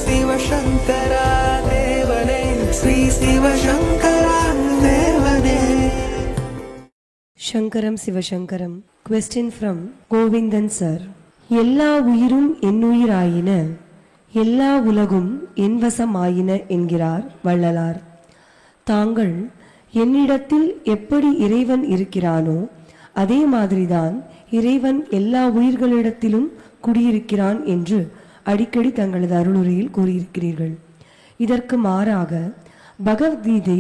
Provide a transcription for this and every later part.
சிவசங்கரா தேவனே, ஸ்ரீ சிவசங்கரா தேவனே. சங்கரம் சிவசங்கரம். Question from Govindan sir. எல்லா உயிரும் என்னுயிராயின, எல்லா உலகும் என் வசமாயின என்கிறார் வள்ளலார். தாங்கள் என்னிடத்தில் எப்படி இறைவன் இருக்கிறானோ அதே மாதிரிதான் இறைவன் எல்லா உயிர்களிடத்திலும் குடியிருக்கிறான் என்று அடிக்கடி தங்களது அருளுரையில் கூறியிருக்கிறீர்கள். இதற்கு மாறாக பகவத்கீதை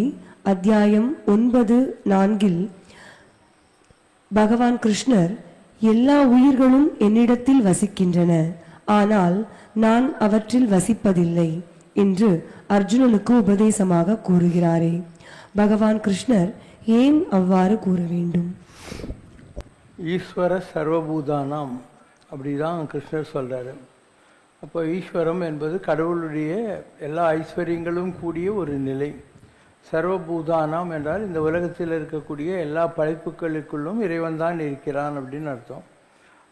அத்தியாயம் 9:4 பகவான் கிருஷ்ணர் எல்லா உயிர்களும் என்னிடத்தில் வசிக்கின்றன, ஆனால் நான் அவற்றில் வசிப்பதில்லை என்று அர்ஜுனனுக்கு உபதேசமாக கூறுகிறாரே, பகவான் கிருஷ்ணர் ஏன் அவ்வாறு கூற வேண்டும்? ஈஸ்வர சர்வபூதானாம் அப்படிதான் கிருஷ்ணர் சொல்றாரு. அப்போ ஈஸ்வரம் என்பது கடவுளுடைய எல்லா ஐஸ்வர்யங்களும் கூடிய ஒரு நிலை. சர்வபூதானாம் என்றால் இந்த உலகத்தில் இருக்கக்கூடிய எல்லா படைப்புகளுக்குள்ளும் இறைவன் தான் இருக்கிறான் அப்படின்னு அர்த்தம்.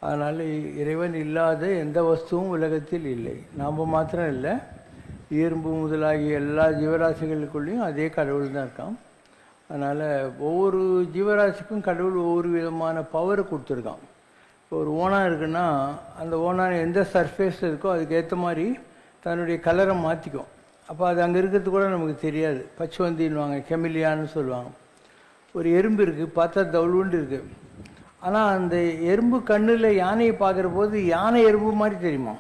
அதனால் இறைவன் இல்லாத எந்த வஸ்துவும் உலகத்தில் இல்லை. நாம் மாத்திரம் இல்லை, எறும்பு முதலாகிய எல்லா ஜீவராசிகளுக்குள்ளேயும் அதே கடவுள் தான் இருக்கான். அதனால் ஒவ்வொரு ஜீவராசிக்கும் கடவுள் ஒவ்வொரு விதமான பவரை கொடுத்துருக்கான். இப்போ ஒரு ஓனான் இருக்குன்னா அந்த ஓனான் எந்த சர்ஃபேஸில் இருக்கோ அதுக்கேற்ற மாதிரி தன்னுடைய கலரை மாற்றிக்கும். அப்போ அது அங்கே இருக்கிறது கூட நமக்கு தெரியாது. பச்சுவந்தின்வாங்க, கெமிலியான்னு சொல்லுவாங்க. ஒரு எறும்பு இருக்குது, பார்த்தா தவுளுண்டு இருக்குது. ஆனால் அந்த எறும்பு கண்ணில் யானையை பார்க்குற போது யானை எறும்பு மாதிரி தெரியுமா,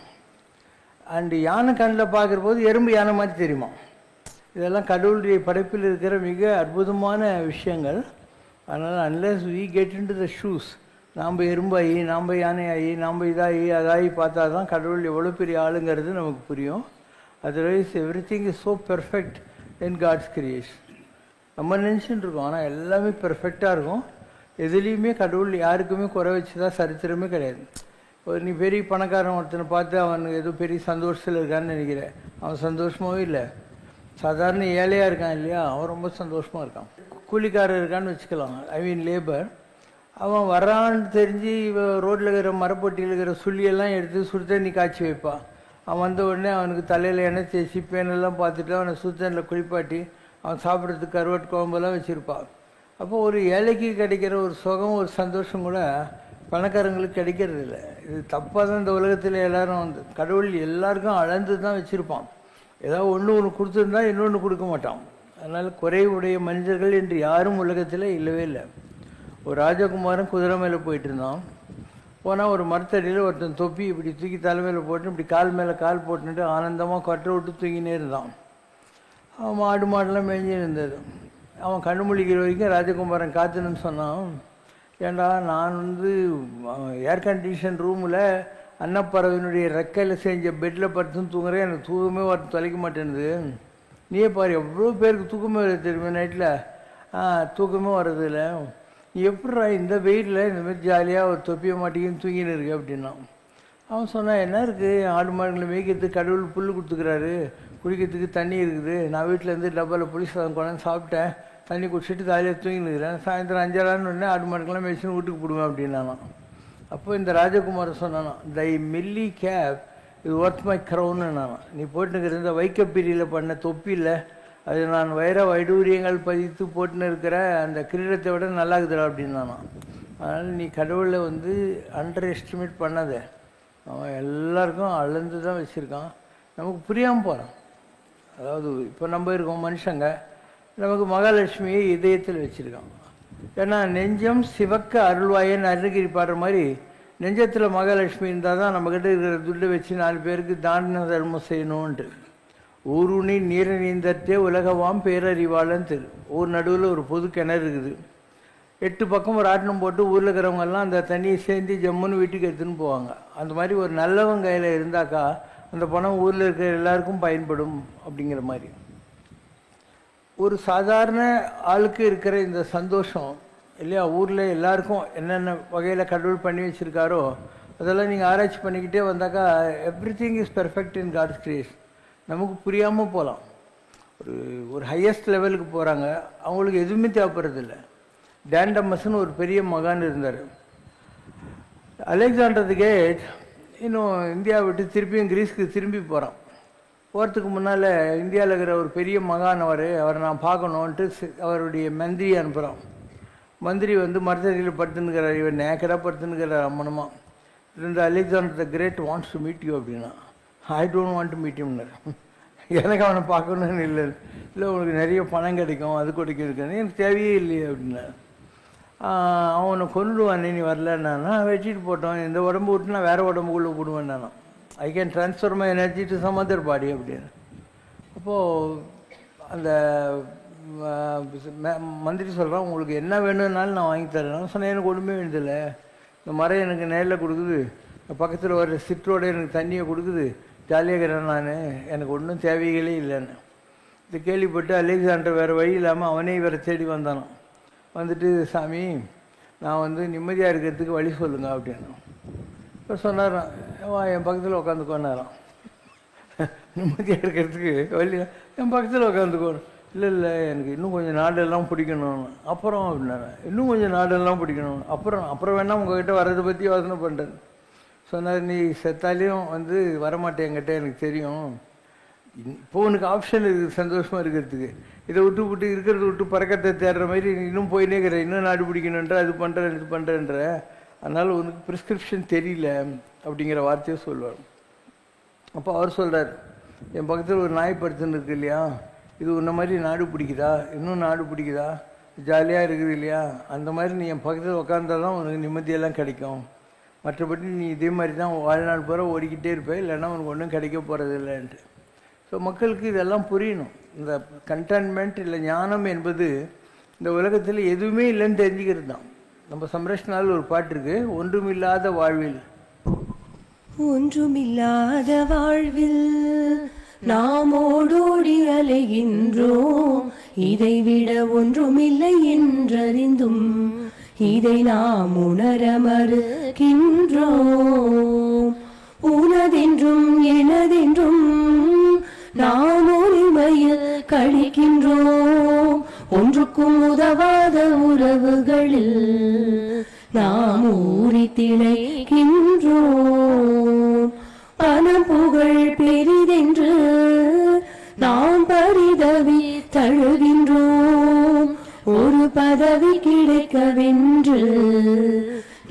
அண்டு யானை கண்ணில் பார்க்குற போது எறும்பு யானை மாதிரி தெரியுமா. இதெல்லாம் கடவுளுடைய படைப்பில் இருக்கிற மிக அற்புதமான விஷயங்கள். அதனால் unless we get into the shoes, நாம் எறும்பாகி நாம் யானையாகி நாம் இதாகி அதாகி பார்த்தா தான் கடவுள் எவ்வளோ பெரிய ஆளுங்கிறது நமக்கு புரியும். Otherwise everything is so perfect in God's creation. நம்ம நினச்சிட்டு இருக்கோம், ஆனால் எல்லாமே பெர்ஃபெக்டாக இருக்கும். எதுலேயுமே கடவுள் யாருக்குமே குறை வச்சதா சரித்திரமே கிடையாது. நீ பெரிய பணக்காரன் ஒருத்தனை பார்த்து அவனுக்கு ஏதோ பெரிய சந்தோஷத்தில் இருக்கான்னு நினைக்கிறேன். அவன் சந்தோஷமாகவே இல்லை. சாதாரண ஏழையாக இருக்கான் இல்லையா, அவன் ரொம்ப சந்தோஷமாக இருக்கான். கூலிக்காரர் இருக்கான்னு வச்சுக்கலாம், ஐ மீன் லேபர். அவன் வரான்னு தெரிஞ்சு ரோட்டில் இருக்கிற மரப்பொட்டியில் இருக்கிற சுள்ளியெல்லாம் எடுத்து சுடு தண்ணி காய்ச்சி வைப்பான். அவன் வந்த உடனே அவனுக்கு தலையில் எண்ணெய் தேய்ச்சி பேனெல்லாம் பார்த்துட்டு அவனை சுத்தனில் குளிப்பாட்டி அவன் சாப்பிட்றதுக்கு கருவாட்டு குழம்பெல்லாம் வச்சுருப்பான். அப்போ ஒரு ஏழைக்கு கிடைக்கிற ஒரு சுகம், ஒரு சந்தோஷம் கூட பணக்காரங்களுக்கு கிடைக்கிறது இல்லை. இது தப்பாக தான் இந்த உலகத்தில் எல்லோரும் வந்து கடவுள் எல்லாருக்கும் அளந்து தான் வச்சுருப்பான். ஏதாவது ஒன்று கொடுத்துருந்தா இன்னொன்று கொடுக்க மாட்டான். அதனால் குறைவுடைய மனிதர்கள் என்று யாரும் உலகத்தில் இல்லவே இல்லை. ஒரு ராஜகுமாரன் குதிரை மேலே போயிட்டு இருந்தான். போனால் ஒரு மரத்தடியில் ஒருத்தன் தொப்பி இப்படி தூக்கி தலைமையில் போட்டு இப்படி கால் மேலே கால் போட்டுட்டு ஆனந்தமாக கொட்டை விட்டு தூங்கினே இருந்தான். அவன் மாடெல்லாம் மேய்ஞ்சி இருந்தது. அவன் கண்ணு முழிக்கிற வரைக்கும் ராஜகுமாரன் காத்துன்னு சொன்னான். ஏண்டா, நான் ஏர் கண்டிஷன் ரூமில் அன்னப்பறவையினுடைய ரெக்கையில் செஞ்ச பெட்டில் படுத்துன்னு தூங்குறேன், எனக்கு தூக்கமே தொலைக்க மாட்டேன்னுது. நீயே பாரு, எவ்வளோ பேருக்கு தூக்கமே வருது தெரியுமா நைட்டில். தூக்கமே வர்றதில்லை. நீ எப்படா இந்த வெயிலில் இந்தமாதிரி ஜாலியாக ஒரு தொப்பியை மாட்டிக்கின்னு தூங்கின்னு இருக்கு அப்படின்னா. அவன் சொன்னான், என்ன இருக்குது, ஆடு மாடுகளை மேய்க்கிறதுக்கு கடவுள் புல் கொடுத்துக்கிறாரு, குடிக்கிறதுக்கு தண்ணி இருக்குது. நான் வீட்டிலேருந்து டப்பாவில் புளி சாதம் கொண்டாந்து சாப்பிட்டேன், தண்ணி குடிச்சிட்டு ஜாலியாக தூங்கின்னு இருக்கிறேன். சாயந்தரம் 5:00 உடனே ஆடு மாடுக்கெல்லாம் மேய்ச்சின்னு வீட்டுக்கு போடுவேன் அப்படின்னானா. அப்போ இந்த ராஜகுமாரன் சொன்னானா, தை மில்லி கேப் இது ஒர்த் மை க்ரௌன்னு நானா. நீ போட்டுக்கிற இந்த வைக்கப்பிரியில் பண்ண தொப்பி இல்லை, அது நான் வைடூரியங்கள் பதித்து போட்டுன்னு இருக்கிற அந்த கிரீடத்தை விட நல்லா இருக்குதுடா அப்படின்னானா. அதனால் நீ கடவுளை அண்டர் எஸ்டிமேட் பண்ணாத. அவன் எல்லாருக்கும் அளந்து தான் வச்சுருக்கான். நமக்கு புரியாமல் போகிறான். அதாவது இப்போ நம்ம இருக்கோம் மனுஷங்க, நமக்கு மகாலட்சுமியை இதயத்தில் வச்சுருக்கான். ஏன்னா நெஞ்சம் சிவக்க அருள்வாயன்னு அருணகிரி பாடுற மாதிரி நெஞ்சத்தில் மகாலட்சுமி இருந்தால் தான் நம்மக்கிட்ட இருக்கிற துட்டை வச்சு 4 பேருக்கு தான தர்மம் செய்யணுன்ட்டு. ஊருணி நீரை நீந்தத்தே உலகவாம் பேரறிவாளன்னு தெரியும். ஊர் நடுவில் ஒரு பொது கிணறு இருக்குது. 8 பக்கம் ஒரு ஆட்டணம் போட்டு ஊரில் இருக்கிறவங்கெல்லாம் அந்த தண்ணியை சேர்ந்து ஜம்முன்னு வீட்டுக்கு எடுத்துன்னு போவாங்க. அந்த மாதிரி ஒரு நல்லவங்க கையில் இருந்தாக்கா அந்த பணம் ஊரில் இருக்கிற எல்லாருக்கும் பயன்படும் அப்படிங்கிற மாதிரி. ஒரு சாதாரண ஆளுக்கு இருக்கிற இந்த சந்தோஷம் இல்லையா, ஊரில் எல்லாருக்கும் என்னென்ன வகையில் கடவுள் பண்ணி வச்சுருக்காரோ அதெல்லாம் நீங்கள் ஆராய்ச்சி பண்ணிக்கிட்டே வந்தாக்கா everything is perfect in God's creation. நமக்கு புரியாமல் போகலாம். ஒரு ஹையஸ்ட் லெவலுக்கு போகிறாங்க, அவங்களுக்கு எதுவுமே தேவைப்படுறதில்லை. டேண்டமஸ்ன்னு ஒரு பெரிய மகான் இருந்தார். அலெக்சாண்டர் தி கிரேட் இன்னும் இந்தியா விட்டு திருப்பியும் கிரீஸ்க்கு திரும்பி போகிறான். போகிறதுக்கு முன்னால் இந்தியாவில் இருக்கிற ஒரு பெரிய மகான் அவரை நான் பார்க்கணுன்ட்டு அவருடைய மந்திரி அனுப்புகிறான். மந்திரி வந்து மரத்தடியில் படுத்துன்னுக்கிறார், இவர் நேக்கடாக படுத்துன்னுக்கிறார் அம்மனமா. இந்த Alexander the great wants to meet you அப்படின்னா, I don't want to meet யூம்னார். எனக்கு அவனை பார்க்கணுன்னு இல்லை, இல்லை உனக்கு நிறைய பணம் கிடைக்கும் அது கொடுக்கிறதுன்னு எனக்கு தேவையே இல்லையே அப்படின்னா. அவனை கொண்டுடுவானே நீ வரலன்னா, வச்சுட்டு போட்டோம், இந்த உடம்பு விட்டு நான் வேறு உடம்புக்குள்ளே போடுவேன் நானும். I can transfer my energy to some other body அப்படின்னு. அப்போது அந்த மந்திரி சொல்கிறான், உங்களுக்கு என்ன வேணும்னாலும் நான் வாங்கி தரேன். நான் சொன்னேன், எனக்கு ஒன்றுமே வேண்டியதில்லை, இந்த மரம் எனக்கு நேரில் கொடுக்குது, பக்கத்தில் வர சிற்றோட எனக்கு தண்ணியை கொடுக்குது, ஜாலியாக இருக்கிறேன் நான், எனக்கு ஒன்றும் தேவைகளே இல்லைன்னு. இது கேள்விப்பட்டு அலெக்சாண்டர் வேறு வழி இல்லாமல் அவனே இவரை தேடி வந்தானோ. வந்துட்டு, சாமி நான் வந்து நிம்மதியாக இருக்கிறதுக்கு வழி சொல்லுங்க அப்படின்னு. இப்போ சொன்னாரான், என் பக்கத்தில் உட்காந்துக்கோனாரான். நிம்மதியாக இருக்கிறதுக்கு வழி என் பக்கத்தில் உட்காந்துக்கோணும். இல்லை இல்லை எனக்கு இன்னும் கொஞ்சம் நாடெல்லாம் பிடிக்கணும். அப்புறம் அப்படின்னாரு, இன்னும் கொஞ்சம் நாடெல்லாம் பிடிக்கணும். அப்புறம் வேணால் உங்கள்கிட்ட வர்றதை பற்றி யோசனை பண்ணுறேன். சொன்னார், நீ செத்தாலையும் வந்து வரமாட்டேன் என்கிட்ட எனக்கு தெரியும். இப்போ உனக்கு ஆப்ஷன் இருக்குது சந்தோஷமாக இருக்கிறதுக்கு. இதை விட்டு இருக்கிறத விட்டு பறக்கத்தை தேடுற மாதிரி இன்னும் போயினே இருக்கிற, இன்னும் நாடு பிடிக்கணுன்ற, அது பண்ணுறேன் இது பண்ணுறேன்ற, அதனால் உனக்கு ப்ரிஸ்கிரிப்ஷன் தெரியல அப்படிங்கிற வார்த்தையை சொல்லுவார். அப்போ அவர் சொல்கிறார், என் பக்கத்தில் ஒரு நாய் படுத்துன்னு இருக்கு இல்லையா, இது உன்ன மாதிரி நாடு பிடிக்குதா, இன்னும் நாடு பிடிக்குதா, ஜாலியாக இருக்குது இல்லையா, அந்த மாதிரி நீ என் பக்கத்தில் உட்காந்தால் தான் உனக்கு நிம்மதியெல்லாம் கிடைக்கும். மற்றபடி நீ இதே மாதிரி தான் வாழ்நாள் பூரா ஓடிக்கிட்டே இருப்பேன், இல்லைன்னா உனக்கு ஒன்றும் கிடைக்க போகிறது இல்லைன்ட்டு. ஸோ மக்களுக்கு இதெல்லாம் புரியணும். இந்த கண்டென்ட்மெண்ட் இல்லை ஞானம் என்பது இந்த உலகத்தில் எதுவுமே இல்லைன்னு தெரிஞ்சுக்கிறது தான். நம்ம சம்ரஷ்ணாவில் ஒரு பாட்டு இருக்கு, ஒன்றுமில்லாத வாழ்வில். ஒன்றுமில்லாத வாழ்வில் நாம் ஓடோடி அலைகின்றோம், இதைவிட ஒன்றுமில்லை என்றறிந்தும் இதை நாம் உணர மறுக்கின்றோம். உனதென்றும் எனதென்றும் நாம் உரிமையில் கழிக்கின்றோம், ஒன்றுக்கும் உதவாத உறவுகளில் நாம் ஊறி திளைக்கின்றோம். பணம் புகழ் பெரிதென்று நாம் பரிதவி தழுகின்றோம், ஒரு பதவி கிடைக்கவென்று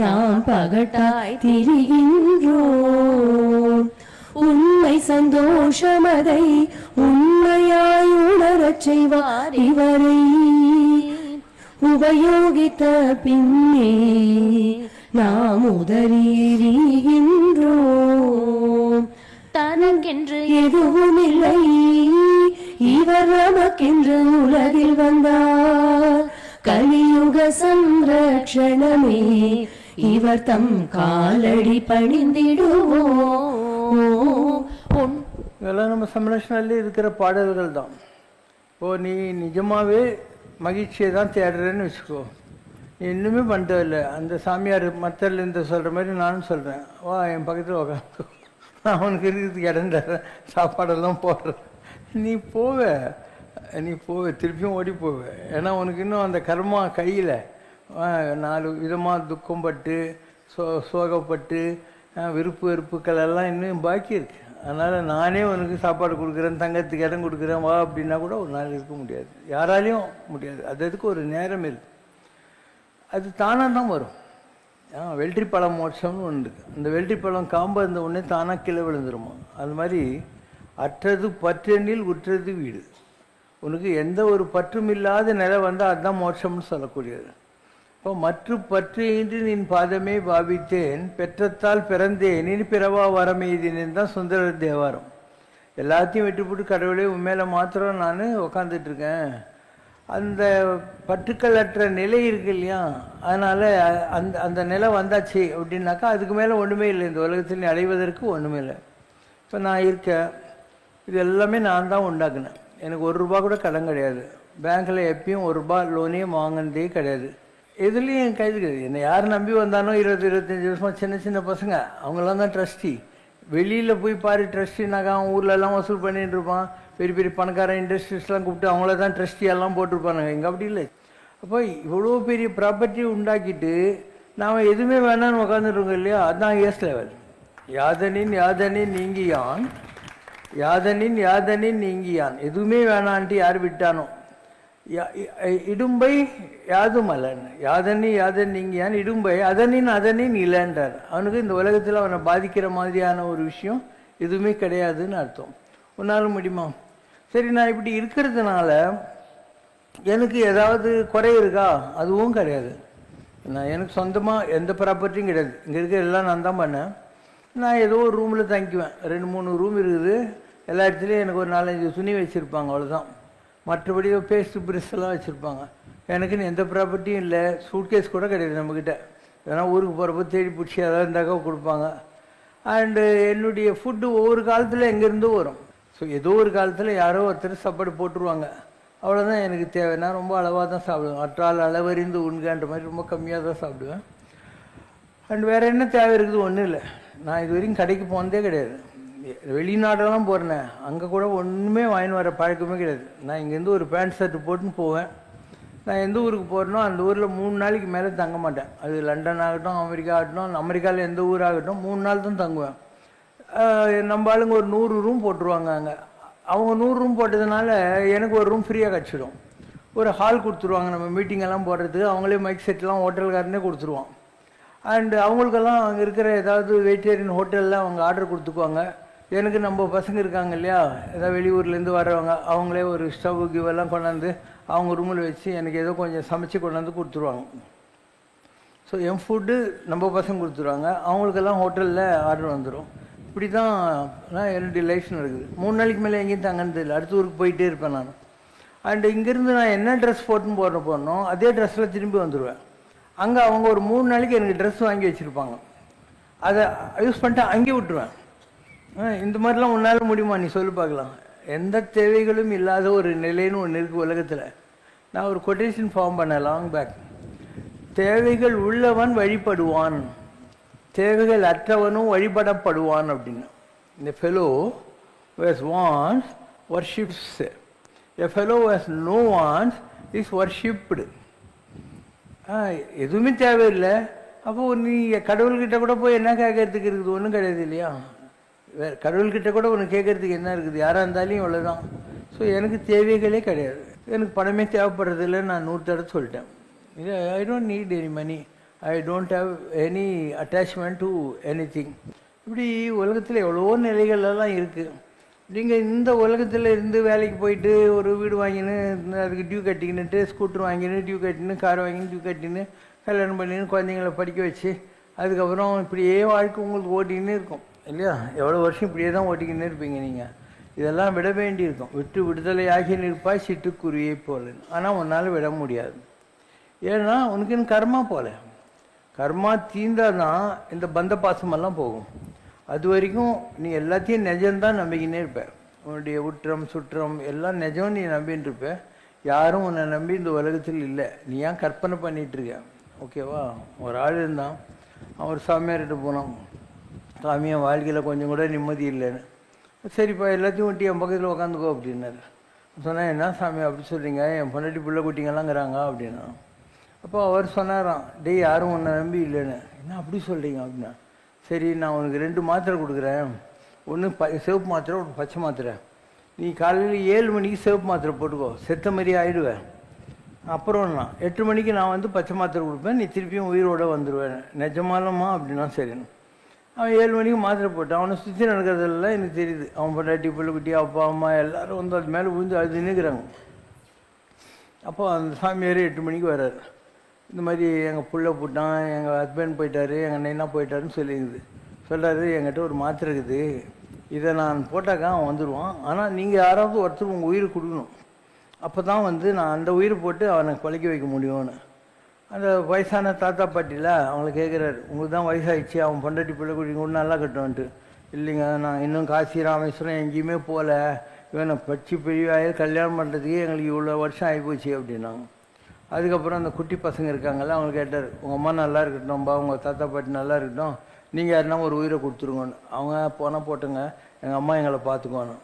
நாம் பகட்டாய் திரிகின்றோம். உண்மை சந்தோஷமதை உண்மையாய் உணரச் செய்வார் இவரை உபயோகித்த பின்னே நாம் உதறியிருக்கின்றோம். தனக்கென்று எதுவும் இல்லை, இவர் நமக்கென்று உலகில் வந்தார், கலியுக சம்ரக்ஷணமே இவர் தம் காலடி பணிந்திடுவோம். இதெல்லாம் நம்ம சம்ரஷ்ணாலே இருக்கிற பாடல்கள் தான். ஓ, நீ நிஜமாவே மகிழ்ச்சியை தான் தேடுறேன்னு வச்சுக்கோ, நீ இன்னுமே பண்ணுறதில்லை. அந்த சாமியார் மற்றல இந்த சொல்கிற மாதிரி நானும் சொல்கிறேன், வா என் பக்கத்தில் உட்காந்து, நான் அவனுக்கு இருக்கிறதுக்கு இடம் தர்றேன், சாப்பாடெல்லாம் போடுறேன், நீ போவே திருப்பியும் ஓடி போவே. ஏன்னா உனக்கு இன்னும் அந்த கர்மா கையில் 4 விதமாக துக்கம் பட்டு சோகப்பட்டு விருப்பு வெறுப்புக்கள் எல்லாம் இன்னும் பாக்கி இருக்கு. அதனால் நானே உனக்கு சாப்பாடு கொடுக்குறேன், தங்கத்துக்கு இடம் கொடுக்குறேன், வா அப்படின்னா கூட ஒரு நாள் இருக்க முடியாது, யாராலையும் முடியாது. அதுக்கு ஒரு நேரம் இருக்குது, அது தானாக தான் வரும். வெள்ளரி பழம் மோட்சம்னு ஒன்று இருக்குது. அந்த வெள்ளரி பழம் காம்பு இருந்த உடனே தானாக கீழே விழுந்துருமா. அது மாதிரி அற்றது பற்றெண்ணில் உற்றது வீடு. உனக்கு எந்த ஒரு பற்றும் இல்லாத நிலை வந்தால் அதுதான் மோட்சம்னு சொல்லக்கூடியது. இப்போ மற்ற பற்று இன்றி நின் பாதமே பாவித்தேன், பெற்றத்தால் பிறந்தேன் இனி பிறவா வரமெய்தினேன் தான் சுந்தர தேவாரம். எல்லாத்தையும் விட்டு போட்டு கடவுளே உண்மையில மாத்திரம் நான் உக்காந்துட்ருக்கேன். அந்த பற்றுக்கள் அற்ற நிலை இருக்கு இல்லையா, அதனால் அந்த நிலை வந்தாச்சு அப்படின்னாக்கா அதுக்கு மேலே ஒன்றுமே இல்லை, இந்த உலகத்தில் அடைவதற்கு ஒன்றுமே இல்லை. இப்போ நான் இருக்கேன், இது எல்லாமே நான் தான் உண்டாக்குனேன். எனக்கு ₹1 கூட கடன் கிடையாது, பேங்க்கில் எப்பயும் ₹1 லோனே வாங்கினதே கிடையாது, எதுலேயும் என் கைது கிடையாது. என்னை யார் நம்பி வந்தானோ 20-25 வருஷமாக சின்ன சின்ன பசங்க அவங்களாம் தான் ட்ரஸ்டி. வெளியில் போய் பாரு ட்ரஸ்டினாக்கா அவன் ஊர்லெல்லாம் வசூல் பண்ணிட்டு இருப்பான், பெரிய பெரிய பணக்கார இண்டஸ்ட்ரீஸ்லாம் கூப்பிட்டு அவங்கள தான் ட்ரஸ்டியெல்லாம் போட்டிருப்பானுங்க. எங்கே அப்படி இல்லை. அப்போ இவ்வளோ பெரிய ப்ராப்பர்ட்டி உண்டாக்கிட்டு நாம் எதுவுமே வேணான்னு உட்காந்துருக்கோம் இல்லையா, அதுதான் ஏஸ் லெவல். யாதனின் நீங்கியான் யாதனின் யாதனின் நீங்கியான், எதுவுமே வேணான்ட்டு யார் விட்டானோ. இடும்பை யாதும் அல்லன், யாதனி யாதன் நீங்கியான் இடும்பை அதனின் அதனின் இல்லைன்றார். அவனுக்கு இந்த உலகத்தில் அவனை பாதிக்கிற மாதிரியான ஒரு விஷயம் எதுவுமே கிடையாதுன்னு அர்த்தம். ஒன்றாலும் முடியுமா? சரி, நான் இப்படி இருக்கிறதுனால எனக்கு ஏதாவது குறை இருக்கா? அதுவும் கிடையாது. நான் எனக்கு சொந்தமாக எந்த ப்ராப்பர்ட்டியும் கிடையாது. இங்கே இருக்கிற எல்லாம் நான் தான் பண்ணேன். நான் ஏதோ ஒரு ரூமில் தங்கிக்குவேன். 2-3 ரூம் இருக்குது. எல்லா இடத்துலையும் எனக்கு ஒரு 4-5 துணி வச்சுருப்பாங்க, அவ்வளோதான். மற்றபடி பேஸ்ட்டு ப்ரெஷ் எல்லாம் வச்சுருப்பாங்க. எனக்குன்னு எந்த ப்ராப்பர்ட்டியும் இல்லை. சூட்கேஸ் கூட கிடையாது நம்மக்கிட்ட. ஏன்னா ஊருக்கு போகிறப்ப தேடி பிடிச்சி ஏதாவது இருந்தாக்கா கொடுப்பாங்க. அண்டு என்னுடைய ஃபுட்டு ஒவ்வொரு காலத்தில் எங்கேருந்தோ வரும். ஸோ ஏதோ ஒரு காலத்தில் யாரோ ஒருத்தர் சாப்பாடு போட்டுருவாங்க, அவ்வளோதான் எனக்கு தேவை. நான் ரொம்ப அளவாக தான் சாப்பிடுவேன். அற்றால் அளவறிந்து உண்கன்ற மாதிரி ரொம்ப கம்மியாக தான் சாப்பிடுவேன். அண்ட் வேறு என்ன தேவை இருக்குது? ஒன்றும் இல்லை. நான் இது வரைக்கும் கடைக்கு போனதே கிடையாது. வெளிநாடெல்லாம் போகிறேன், அங்கே கூட ஒன்றுமே வாங்கின்னு வர பழக்கமே கிடையாது. நான் இங்கேருந்து ஒரு பேண்ட் ஷர்ட்டு போட்டுன்னு போவேன். நான் எந்த ஊருக்கு போகிறேனோ அந்த ஊரில் 3 நாளைக்கு மேலே தங்க மாட்டேன். அது லண்டன் ஆகட்டும், அமெரிக்கா ஆகட்டும், அமெரிக்காவில் எந்த ஊராகட்டும் 3 நாள் தான் தங்குவேன். நம்ம ஆளுங்க ஒரு 100 ரூம் போட்டுருவாங்க அங்கே. அவங்க 100 ரூம் போட்டதுனால எனக்கு ஒரு ரூம் ஃப்ரீயாக கிடச்சிடும். ஒரு ஹால் கொடுத்துருவாங்க நம்ம மீட்டிங்கெல்லாம் போடுறதுக்கு. அவங்களே மைக் செட்லாம் ஹோட்டல்காரனே கொடுத்துருவான். அண்டு அவங்களுக்கெல்லாம் அங்கே இருக்கிற ஏதாவது வெஜிடேரியன் ஹோட்டலில் அவங்க ஆர்டர் கொடுத்துக்குவாங்க. எனக்கு நம்ம பசங்க இருக்காங்க இல்லையா, ஏதாவது வெளியூர்லேருந்து வரவங்க, அவங்களே ஒரு ஸ்டவ் கிவெல்லாம் கொண்டாந்து அவங்க ரூமில் வச்சு எனக்கு ஏதோ கொஞ்சம் சமைச்சு கொண்டாந்து கொடுத்துருவாங்க. ஸோ என் ஃபுட்டு நம்ம பசங்க கொடுத்துருவாங்க, அவங்களுக்கெல்லாம் ஹோட்டலில் ஆர்டர் வந்துடும். இப்படி தான் என்னுடைய லைஃப் நடக்குது. 3 நாளைக்கு மேலே எங்கேயும் தங்கினது இல்லை. அடுத்த ஊருக்கு போயிட்டே இருப்பேன் நான். அண்டு இங்கேருந்து நான் என்ன ட்ரெஸ் போட்டுன்னு போடணும் அதே ட்ரெஸ்ஸில் திரும்பி வந்துடுவேன். அங்கே அவங்க ஒரு 3 நாளைக்கு எனக்கு ட்ரெஸ் வாங்கி வச்சுருப்பாங்க. அதை யூஸ் பண்ணிட்டு அங்கேயே விட்டுருவேன். இந்த மாதிரிலாம் உன்னால் முடியுமா? நீ சொல்லி பார்க்கலாம். எந்த தேவைகளும் இல்லாத ஒரு நிலைன்னு ஒன்று இருக்குது உலகத்தில். நான் ஒரு கொட்டேஷன் ஃபார்ம் பண்ணேன் லாங் பேக். தேவைகள் உள்ளவன் வழிபடுவான், தேவைகள் அற்றவனும் வழிபடப்படுவான் அப்படின்னு. இந்த fellow has wants worships, a fellow has no wants is worshipped. எதுவுமே தேவையில்லை. அப்போது நீ கடவுள்கிட்ட கூட போய் என்ன கேட்கறதுக்கு இருக்குது? ஒன்றும் கிடையாது இல்லையா? கடவுள்கிட்ட கூட ஒன்று கேட்கறதுக்கு என்ன இருக்குது? யாராக இருந்தாலும் இவ்வளோதான். ஸோ எனக்கு தேவைகளே கிடையாது. எனக்கு பணமே தேவைப்படுறதில்லை. நான் 100 தடவை சொல்லிட்டேன். இல்லை, I don't need any money, I don't have any attachment to anything. இப்படி உலகத்தில் எவ்வளோ நிலைகளெல்லாம் இருக்குது. நீங்கள் இந்த உலகத்தில் இருந்து வேலைக்கு போயிட்டு ஒரு வீடு வாங்கின்னு அதுக்கு டியூ கட்டிக்கின்னுட்டு, ஸ்கூட்டர் வாங்கின்னு டியூ கட்டின்னு, கார் வாங்கின்னு டியூ கட்டின்னு, கல்யாணம் பண்ணின்னு குழந்தைங்களை படிக்க வச்சு அதுக்கப்புறம் இப்படியே வாழ்க்கை உங்களுக்கு ஓட்டிக்கின்னு இருக்கும் இல்லையா? எவ்வளோ வருஷம் இப்படியே தான் ஓட்டிக்கின்னு இருப்பீங்க நீங்கள். இதெல்லாம் விட வேண்டி இருக்கும். விட்டு விடுதலை ஆகி நிற்பாய் சிட்டுக்குருவியை போல. ஆனால் உன்னால் விட முடியாது. ஏன்னா உனக்குன்னு கர்மா போல. கர்மா தீர்ந்தால் தான் இந்த பந்த பாசமெல்லாம் போகும். அது வரைக்கும் நீ எல்லாத்தையும் நிஜம்தான் நம்பிக்கினே இருப்ப. உன்னுடைய உற்றம் சுற்றம் எல்லாம் நிஜம் நீ நம்பின்னு இருப்ப. யாரும் உன்னை நம்பி இந்த உலகத்தில் இல்லை. நீ ஏன் கற்பனை பண்ணிகிட்ருக்க? ஓகேவா? ஒரு ஆள் இருந்தான், அவன் ஒரு சாமியார்கிட்ட போனான். சாமியை வாழ்க்கையில் கொஞ்சம் கூட நிம்மதி இல்லைன்னு. சரிப்பா, எல்லாத்தையும் ஒட்டி என் பக்கத்தில் உட்காந்துக்கோ அப்படின்னாரு. சொன்னேன், என்ன சாமி அப்படி சொல்கிறீங்க? என் பொண்டாட்டி பிள்ளை குட்டிங்கெல்லாங்கிறாங்க அப்படின்னா. அப்போ அவர் சொன்னாராம், டே யாரும் உன்னை நம்பி இல்லைன்னு. என்ன அப்படி சொல்கிறீங்க அப்படின்னா, சரி நான் உனக்கு 2 மாத்திரை கொடுக்குறேன். ஒன்று சிவப்பு மாத்திரை, ஒன்று பச்சை மாத்திரை. நீ காலையில் 7 மணிக்கு சிவப்பு மாத்திரை போட்டுக்கோ, செத்த மாதிரி ஆயிடுவேன். அப்புறம் நான் 8 மணிக்கு நான் வந்து பச்சை மாத்திரை கொடுப்பேன், நீ திருப்பியும் உயிரோடு வந்துடுவேன். நிஜமாலம்மா அப்படின்னா சரின்னு. அவன் 7 மணிக்கு மாத்திரை போட்டான். அவனை சுற்றி நடக்கிறதெல்லாம் எனக்கு தெரியுது. அவன் பொண்டாட்டி பிள்ளைக்குட்டி அப்பா அம்மா எல்லோரும் வந்து அது மேலே விழுந்து அது நிற்கிறாங்க. அப்போ அந்த சாமியார் 8 மணிக்கு வர்றாரு. இந்த மாதிரி எங்கள் பிள்ளை போட்டான், எங்கள் ஹஸ்பண்ட் போயிட்டார், எங்கள் நைனா போயிட்டாருன்னு சொல்லிடுது. சொல்கிறாரு, என்கிட்ட ஒரு மாத்திரை இருக்குது, இதை நான் போட்டாக்கா அவன் வந்துடுவான். ஆனால் நீங்கள் யாராவது ஒருத்தர் உங்கள் உயிரை கொடுக்கணும். அப்போ தான் வந்து நான் அந்த உயிரை போட்டு அவனை கொலைக்க வைக்க முடியும்னு. அந்த வயசான தாத்தா பாட்டியில் அவங்கள கேட்குறாரு, உங்களுக்கு தான் வயசாகிடுச்சு, அவன் பொண்டாட்டி பிள்ளை குடிங்க கூட நல்லா கட்டுவான்ட்டு. இல்லைங்க, நான் இன்னும் காசி ராமேஸ்வரம் எங்கேயுமே போகல, இவனை பச்சி பெரிய கல்யாணம் பண்ணுறதுக்கே எங்களுக்கு இவ்வளோ வருஷம் ஆகிப்போச்சு அப்படின்னாங்க. அதுக்கப்புறம் அந்த குட்டி பசங்க இருக்காங்கல்ல, அவங்க கேட்டார், உங்கள் அம்மா நல்லா இருக்கட்டும்பா, உங்கள் தாத்தா பாட்டி நல்லா இருக்கட்டும், நீங்கள் யாருன்னா ஒரு உயிரை கொடுத்துருங்கன்னு. அவங்க போனால் போட்டுங்க, எங்கள் அம்மா எங்களை பார்த்துக்கோணும்.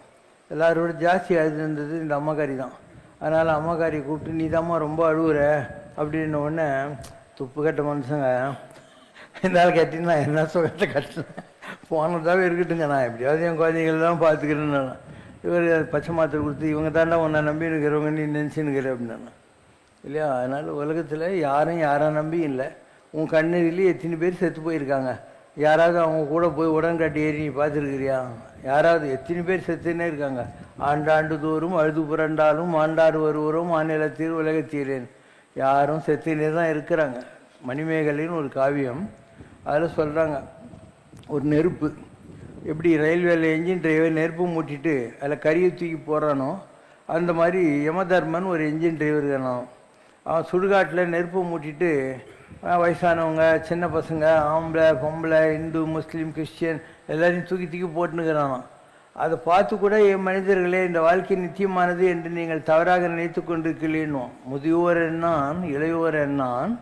எல்லாரோட ஜாஸ்தி அழுதுன்றது இந்த அம்மாக்காரி தான். அதனால் அம்மாக்காரியை கூப்பிட்டு, நீ தாம்மா ரொம்ப அழுவுற அப்படின்ன உடனே, துப்பு கட்ட மனுஷங்க, இந்த ஆள் கட்டினா என்ன சுகத்தை கட்டினேன், போனதாகவே இருக்கட்டுங்க, நான் எப்படியாவது என் குழந்தைகள் தான் பார்த்துக்கிறேன்னு. இவர் பச்சை மாத்திரை கொடுத்து இவங்க தாண்டா உன்னை நம்பி இருக்கிறவங்க நீ நினச்சின்னுக்கிற அப்படின்னா இல்லையா. அதனால் உலகத்தில் யாரும் யாரை நம்பி இல்லை. உன் கண்ணெதிலே எத்தனை பேர் செத்து போயிருக்காங்க. யாராவது அவங்க கூட போய் உடன்காட்டி ஏறி நீ பார்த்துருக்கிறியா? யாராவது எத்தனை பேர் செத்துன்னே இருக்காங்க. ஆண்டாண்டு தோறும் அழுது புரண்டாலும் ஆண்டாடு வருவரும் மாநிலத்தில் உலகத்தீரேன். யாரும் செத்துனே தான் இருக்கிறாங்க. மணிமேகலைன்னு ஒரு காவியம், அதில் சொல்கிறாங்க, ஒரு நெருப்பு எப்படி ரயில்வேல என்ஜின் டிரைவர் நெருப்பு மூட்டிட்டு அதில் கறியை தூக்கி போடுறானோ அந்த மாதிரி யமதர்மன் ஒரு என்ஜின் டிரைவர் தானோ. அவன் சுடுகாட்டில் நெருப்பு மூட்டிட்டு வயசானவங்க, சின்ன பசங்க, ஆம்பளை பொம்பளை, இந்து முஸ்லீம் கிறிஸ்டியன் எல்லாரையும் தூக்கி தூக்கி போட்டுனுக்கிறானோ. அதை பார்த்து கூட என் மனிதர்களே, இந்த வாழ்க்கை நித்தியமானது என்று நீங்கள் தவறாக நினைத்து கொண்டிருக்கிறேன்னும். முதியோர் என்னான் இளையோர் என்னான்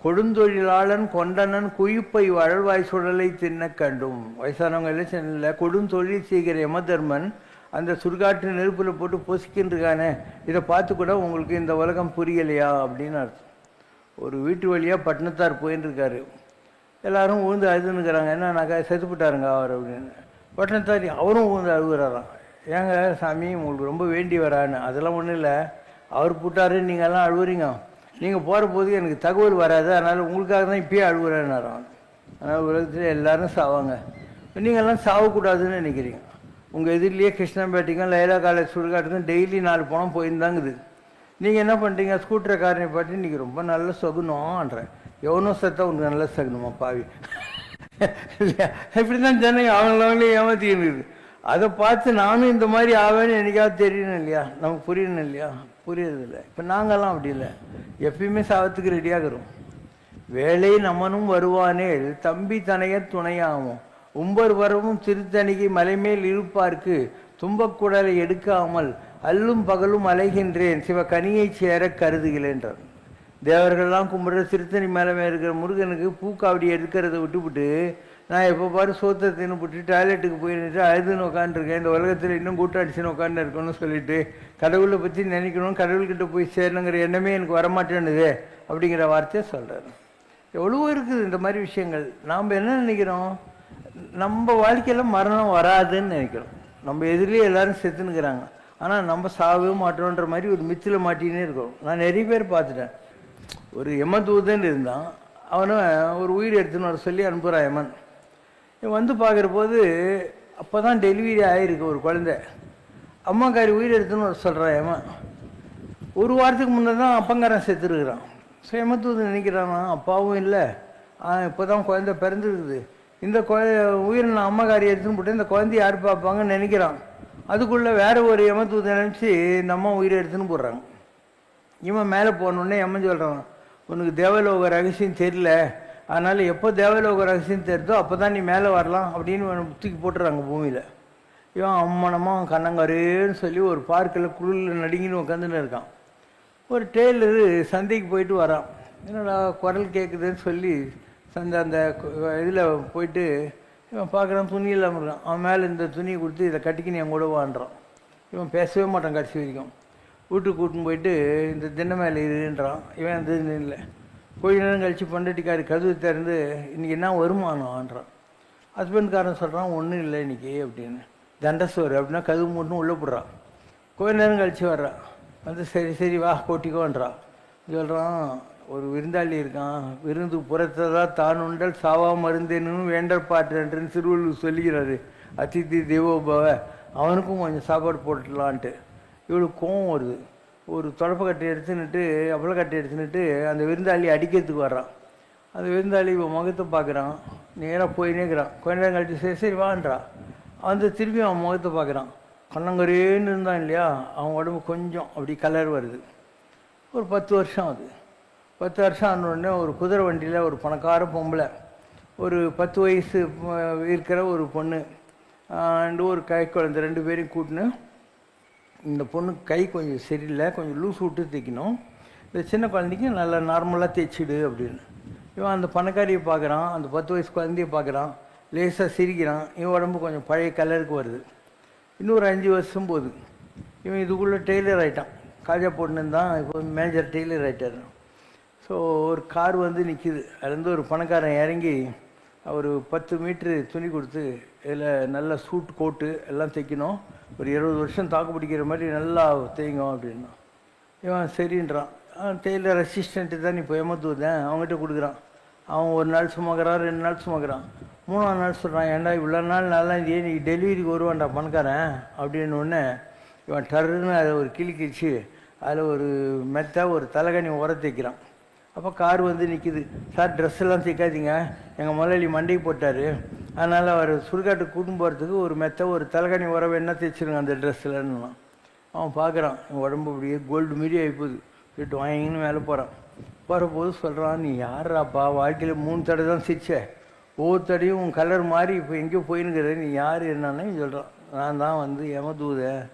கொடுந்தொழிலாளன் கொண்டனன் குயிப்பை வழல்வாய் சுடலை தின்ன கண்டும். வயசானவங்க எல்லாம் சென்னையில் கொடுந்தொழில் செய்கிற யமதர்மன் அந்த சுடுகாட்டு நெருப்பில் போட்டு பொசிக்கின்றிருக்கானே, இதை பார்த்து கூட உங்களுக்கு இந்த உலகம் புரியலையா அப்படின்னு அர்த்தம். ஒரு வீட்டு வழியாக பட்டினத்தார் போயின்னு இருக்காரு. எல்லாரும் ஊழ்ந்து அழுதுன்னுக்கிறாங்க. என்னன்னாக்கா செத்துப்பிட்டாருங்க அவர் அப்படின்னு. பட்டினத்தார் அவரும் ஊழ்ந்து அழுகுறாராம். ஏங்க சாமி உங்களுக்கு ரொம்ப வேண்டி வரான்னு. அதெல்லாம் ஒன்றும் இல்லை, அவர் போட்டாருன்னு நீங்கள்லாம் அழுவுறீங்க. நீங்கள் போகிற போது எனக்கு தகவல் வராது, அதனால் உங்களுக்காக தான் இப்பயே அழுகுறேன்னாரான். அதனால் உலகத்தில் எல்லோரும் சாவாங்க, நீங்கள்லாம் சாவக்கூடாதுன்னு நினைக்கிறீங்க. உங்கள் எதிரிலேயே கிருஷ்ணம்பேட்டைக்கும் லைலா காலேஜ் சுடுகாட்டுக்கும் டெய்லி 4 பணம் போயிருந்தாங்குது. நீங்கள் என்ன பண்ணுறீங்க? ஸ்கூட்டரை காரனை பாட்டி இன்றைக்கி ரொம்ப நல்ல சகுனம்ன்றேன். எவனோ சத்தா உனக்கு நல்ல சகுனமா பாவி இல்லையா? இப்படி தான் ஜனங்க அவங்களே ஏமாத்தின்னு. அதை பார்த்து நானும் இந்த மாதிரி ஆவேன்னு என்னைக்காவது தெரியணும் இல்லையா? நமக்கு புரியணும் இல்லையா? புரியறதில்லை. இப்போ நாங்கள்லாம் அப்படி இல்லை, எப்பயுமே சாவத்துக்கு ரெடியாகிறோம். வேலை நம்மனும் வருவானேல் தம்பி தனைய துணையாகும். உம்பர் வரவும் திருத்தணிகை மலைமேல் இருப்பார்க்கு தும்பக்குடலை எடுக்காமல் அல்லும் பகலும் அலைகின்றேன் சிவ கனியை சேர கருதுகிறேன்றார். தேவர்கள்லாம் கும்பிட்ற திருத்தணி மேலே இருக்கிற முருகனுக்கு பூக்காவடி எடுக்கிறத விட்டுவிட்டு நான் எப்போ பாரு சோத்தை தின்னுபிட்டு டாய்லெட்டுக்கு போயிட்டு அழுதுன்னு உட்காந்துருக்கேன். இந்த உலகத்தில் இன்னும் கூட்டாடிச்சுன்னு உட்காந்து இருக்கணும்னு சொல்லிட்டு கடவுளை பற்றி நினைக்கணும், கடவுள்கிட்ட போய் சேரணுங்கிற எண்ணமே எனக்கு வரமாட்டேன்னுது அப்படிங்கிற வார்த்தையை சொல்கிறார். எவ்வளவோ இருக்குது இந்த மாதிரி விஷயங்கள். நாம் என்ன நினைக்கிறோம்? நம்ம வாழ்க்கையில் மரணம் வராதுன்னு நினைக்கிறோம். நம்ம எதிரிலே எல்லாரும் செத்துனுக்கிறாங்க, ஆனால் நம்ம சாகவே மாட்டோன்ற மாதிரி ஒரு மித்தில் மாட்டினே இருக்கோம். நான் நிறைய பேர் பார்த்துட்டேன். ஒரு யமதூதன் இருந்தான், அவனை ஒரு உயிர் எடுத்துன்னு வர சொல்லி அனுப்புகிறான் யமன். வந்து பார்க்குற போது அப்போ தான் டெலிவரி ஆகிருக்கு ஒரு குழந்தை. அம்மாக்காரி உயிர் எடுத்துன்னு வர சொல்கிறான் யமன். ஒரு வாரத்துக்கு முன்னே தான் அப்பங்காரன் செத்துருக்குறான். ஸோ யமதூதன் நினைக்கிறானா, அப்பாவும் இல்லை, இப்போ தான் குழந்தை பிறந்துருக்குது, இந்த உயிரை நான் அம்மாக்காரி எடுத்துன்னு போட்டு இந்த குழந்தைய யார் பார்ப்பாங்கன்னு நினைக்கிறான். அதுக்குள்ளே வேற ஒரு யமதூதன் நினச்சி இந்த அம்மா உயிரை எடுத்துன்னு போடுறாங்க. இவன் மேலே போனோடனே யமன் சொல்கிறான், உனக்கு தேவலோக ரகசியம் தெரியல, அதனால் எப்போ தேவலோக ரகசியம் தெரிதோ அப்போ தான் நீ மேலே வரலாம் அப்படின்னு தூக்கி போட்டுறாங்க பூமியில். இவன் அம்மனமாக கண்ணங்கரேன்னு சொல்லி ஒரு பார்க்கில் குளிரில் நடுங்கின்னு உட்காந்துன்னு இருக்கான். ஒரு டெய்லரு சந்தைக்கு போயிட்டு வரான். என்னடா குரல் கேட்குதுன்னு சொல்லி அந்த இதில் போயிட்டு இவன் பார்க்குறான், துணி இல்லாமல் இருக்கான். அவன் மேலே இந்த துணியை கொடுத்து இதை கட்டிக்கின்னு என் கூட வாண்டுறான். இவன் பேசவே மாட்டான் கடைசி வரைக்கும். வீட்டுக்கு கூட்டின்னு போயிட்டு இந்த திண்ணை மேலே இருன்றான். இவன் அந்த இல்லை. கொஞ்ச நேரம் கழித்து பொண்டாட்டிக்காரி கதவு திறந்து இன்றைக்கி என்ன வருமானம்ன்றான். ஹஸ்பண்ட்காரன் சொல்கிறான், ஒன்றும் இல்லை இன்றைக்கி அப்படின்னு. தண்டசோறு அப்படின்னா கதவு மூட்டுன்னு உள்ளே போடுறான். கொஞ்ச நேரம் கழித்து வர்றான். வந்து சரி சரி வா கோட்டிக்கோன்றான். சொல்கிறான், ஒரு விருந்தாளி இருக்கான், விருந்து புறத்ததான் தான் உண்டல் சாவா மருந்தேன்னு வேண்டற்பாட்டுன்னு திருவள்ளுவர் சொல்லிக்கிறாரு. அதிதி தேவோபவ, அவனுக்கும் கொஞ்சம் சாப்பாடு போட்டுடலான்ட்டு. இவளுக்கு கோவம் வருது. ஒரு தொடப்பக்கட்டை எடுத்துன்னுட்டு அப்பளக்கட்டை எடுத்துன்னுட்டு அந்த விருந்தாளி அடிக்கிறதுக்கு வர்றான். அந்த விருந்தாளி இவன் முகத்தை பார்க்குறான், நேராக போயினேக்கிறான். கொஞ்ச நேரம் கழிச்சு சரி சரி வான்றான். வந்து திரும்பி அவன் முகத்தை பார்க்குறான். கண்ணங்கரேன்னு இருந்தான் இல்லையா, அவன் உடம்பு கொஞ்சம் அப்படி கலர் வருது. ஒரு 10 வருஷம் ஆகுது. 10 வருஷம் ஆனோடனே ஒரு குதிரை வண்டியில் ஒரு பணக்கார பொம்பளை, ஒரு 10 வயசு இருக்கிற ஒரு பொண்ணு அண்டு ஒரு கை குழந்தை 2 பேரையும் கூட்டின்னு, இந்த பொண்ணுக்கு கை கொஞ்சம் சரியில்லை, கொஞ்சம் லூஸ் விட்டு தைக்கணும், இந்த சின்ன குழந்தைக்கு நல்லா நார்மலாக தைச்சிடு அப்படின்னு. இவன் அந்த பணக்காரியை பார்க்குறான், அந்த 10 வயசு குழந்தையை பார்க்குறான், லேசாக சிரிக்கிறான். இவன் உடம்பு கொஞ்சம் பழைய கலருக்கு வருது. இன்னொரு 5 வருஷம் போகுது. இவன் இதுக்குள்ளே டெய்லர் ஆகிட்டான். காஜா போட்டுன்னு தான் இப்போ மேஜர் டெய்லர் ஆகிட்டார். ஸோ ஒரு கார் வந்து நிற்கிது. அதுலேருந்து ஒரு பணக்காரன் இறங்கி ஒரு 10 மீட்ரு துணி கொடுத்து இதில் நல்ல சூட் கோட்டு எல்லாம் தைக்கணும், ஒரு 20 வருஷம் தாக்கு பிடிக்கிற மாதிரி நல்லா தைங்க அப்படின்னா. இவன் சரின்றான். டெய்லர் அசிஸ்டண்ட்டு தான் இப்போ ஏமாத்துவதேன் அவங்ககிட்ட கொடுக்குறான். அவன் ஒரு நாள் சுமக்கிறான், 2 நாள் சுமக்கிறான். 3ஆம் நாள் சொல்கிறான், ஏன்டா இவ்வளோ நாள் நல்லா இருந்தே நீ டெலிவரிக்கு வருவான்டா பணக்காரன் அப்படின்னு ஒன்று இவன் டருன்னு அதை ஒரு கிழிக்கிச்சு அதில் ஒரு மெத்த ஒரு தலைகணி உர தைக்கிறான். அப்போ கார் வந்து நிற்கிது. சார் ட்ரெஸ்ஸெல்லாம் தைக்காதீங்க, எங்கள் முதலாளி மண்டைக்கு போட்டார், அதனால் அவர் சுடுகாட்டுக்கு கூட்டின்னு போகிறதுக்கு ஒரு மெத்த ஒரு தலைகணி உரம் என்ன தைச்சிருங்க அந்த ட்ரெஸ்ஸில்ன்னு. அவன் பார்க்குறான், என் உடம்பு அப்படியே கோல்டு மாரி ஆகிப்போகுது. வீட்டு வாங்கின்னு மேலே போகிறான். போகிறபோது சொல்கிறான், நீ யாராப்பா, வாழ்க்கையில் 3 தடவை தான் சிரிச்ச, ஒவ்வொரு தடையும் உன் கலர் மாதிரி இப்போ எங்கேயோ போயின்னுக்கிற, நீ யார் என்னன்னு சொல்கிறான். நான் தான் வந்து யமதூதன்,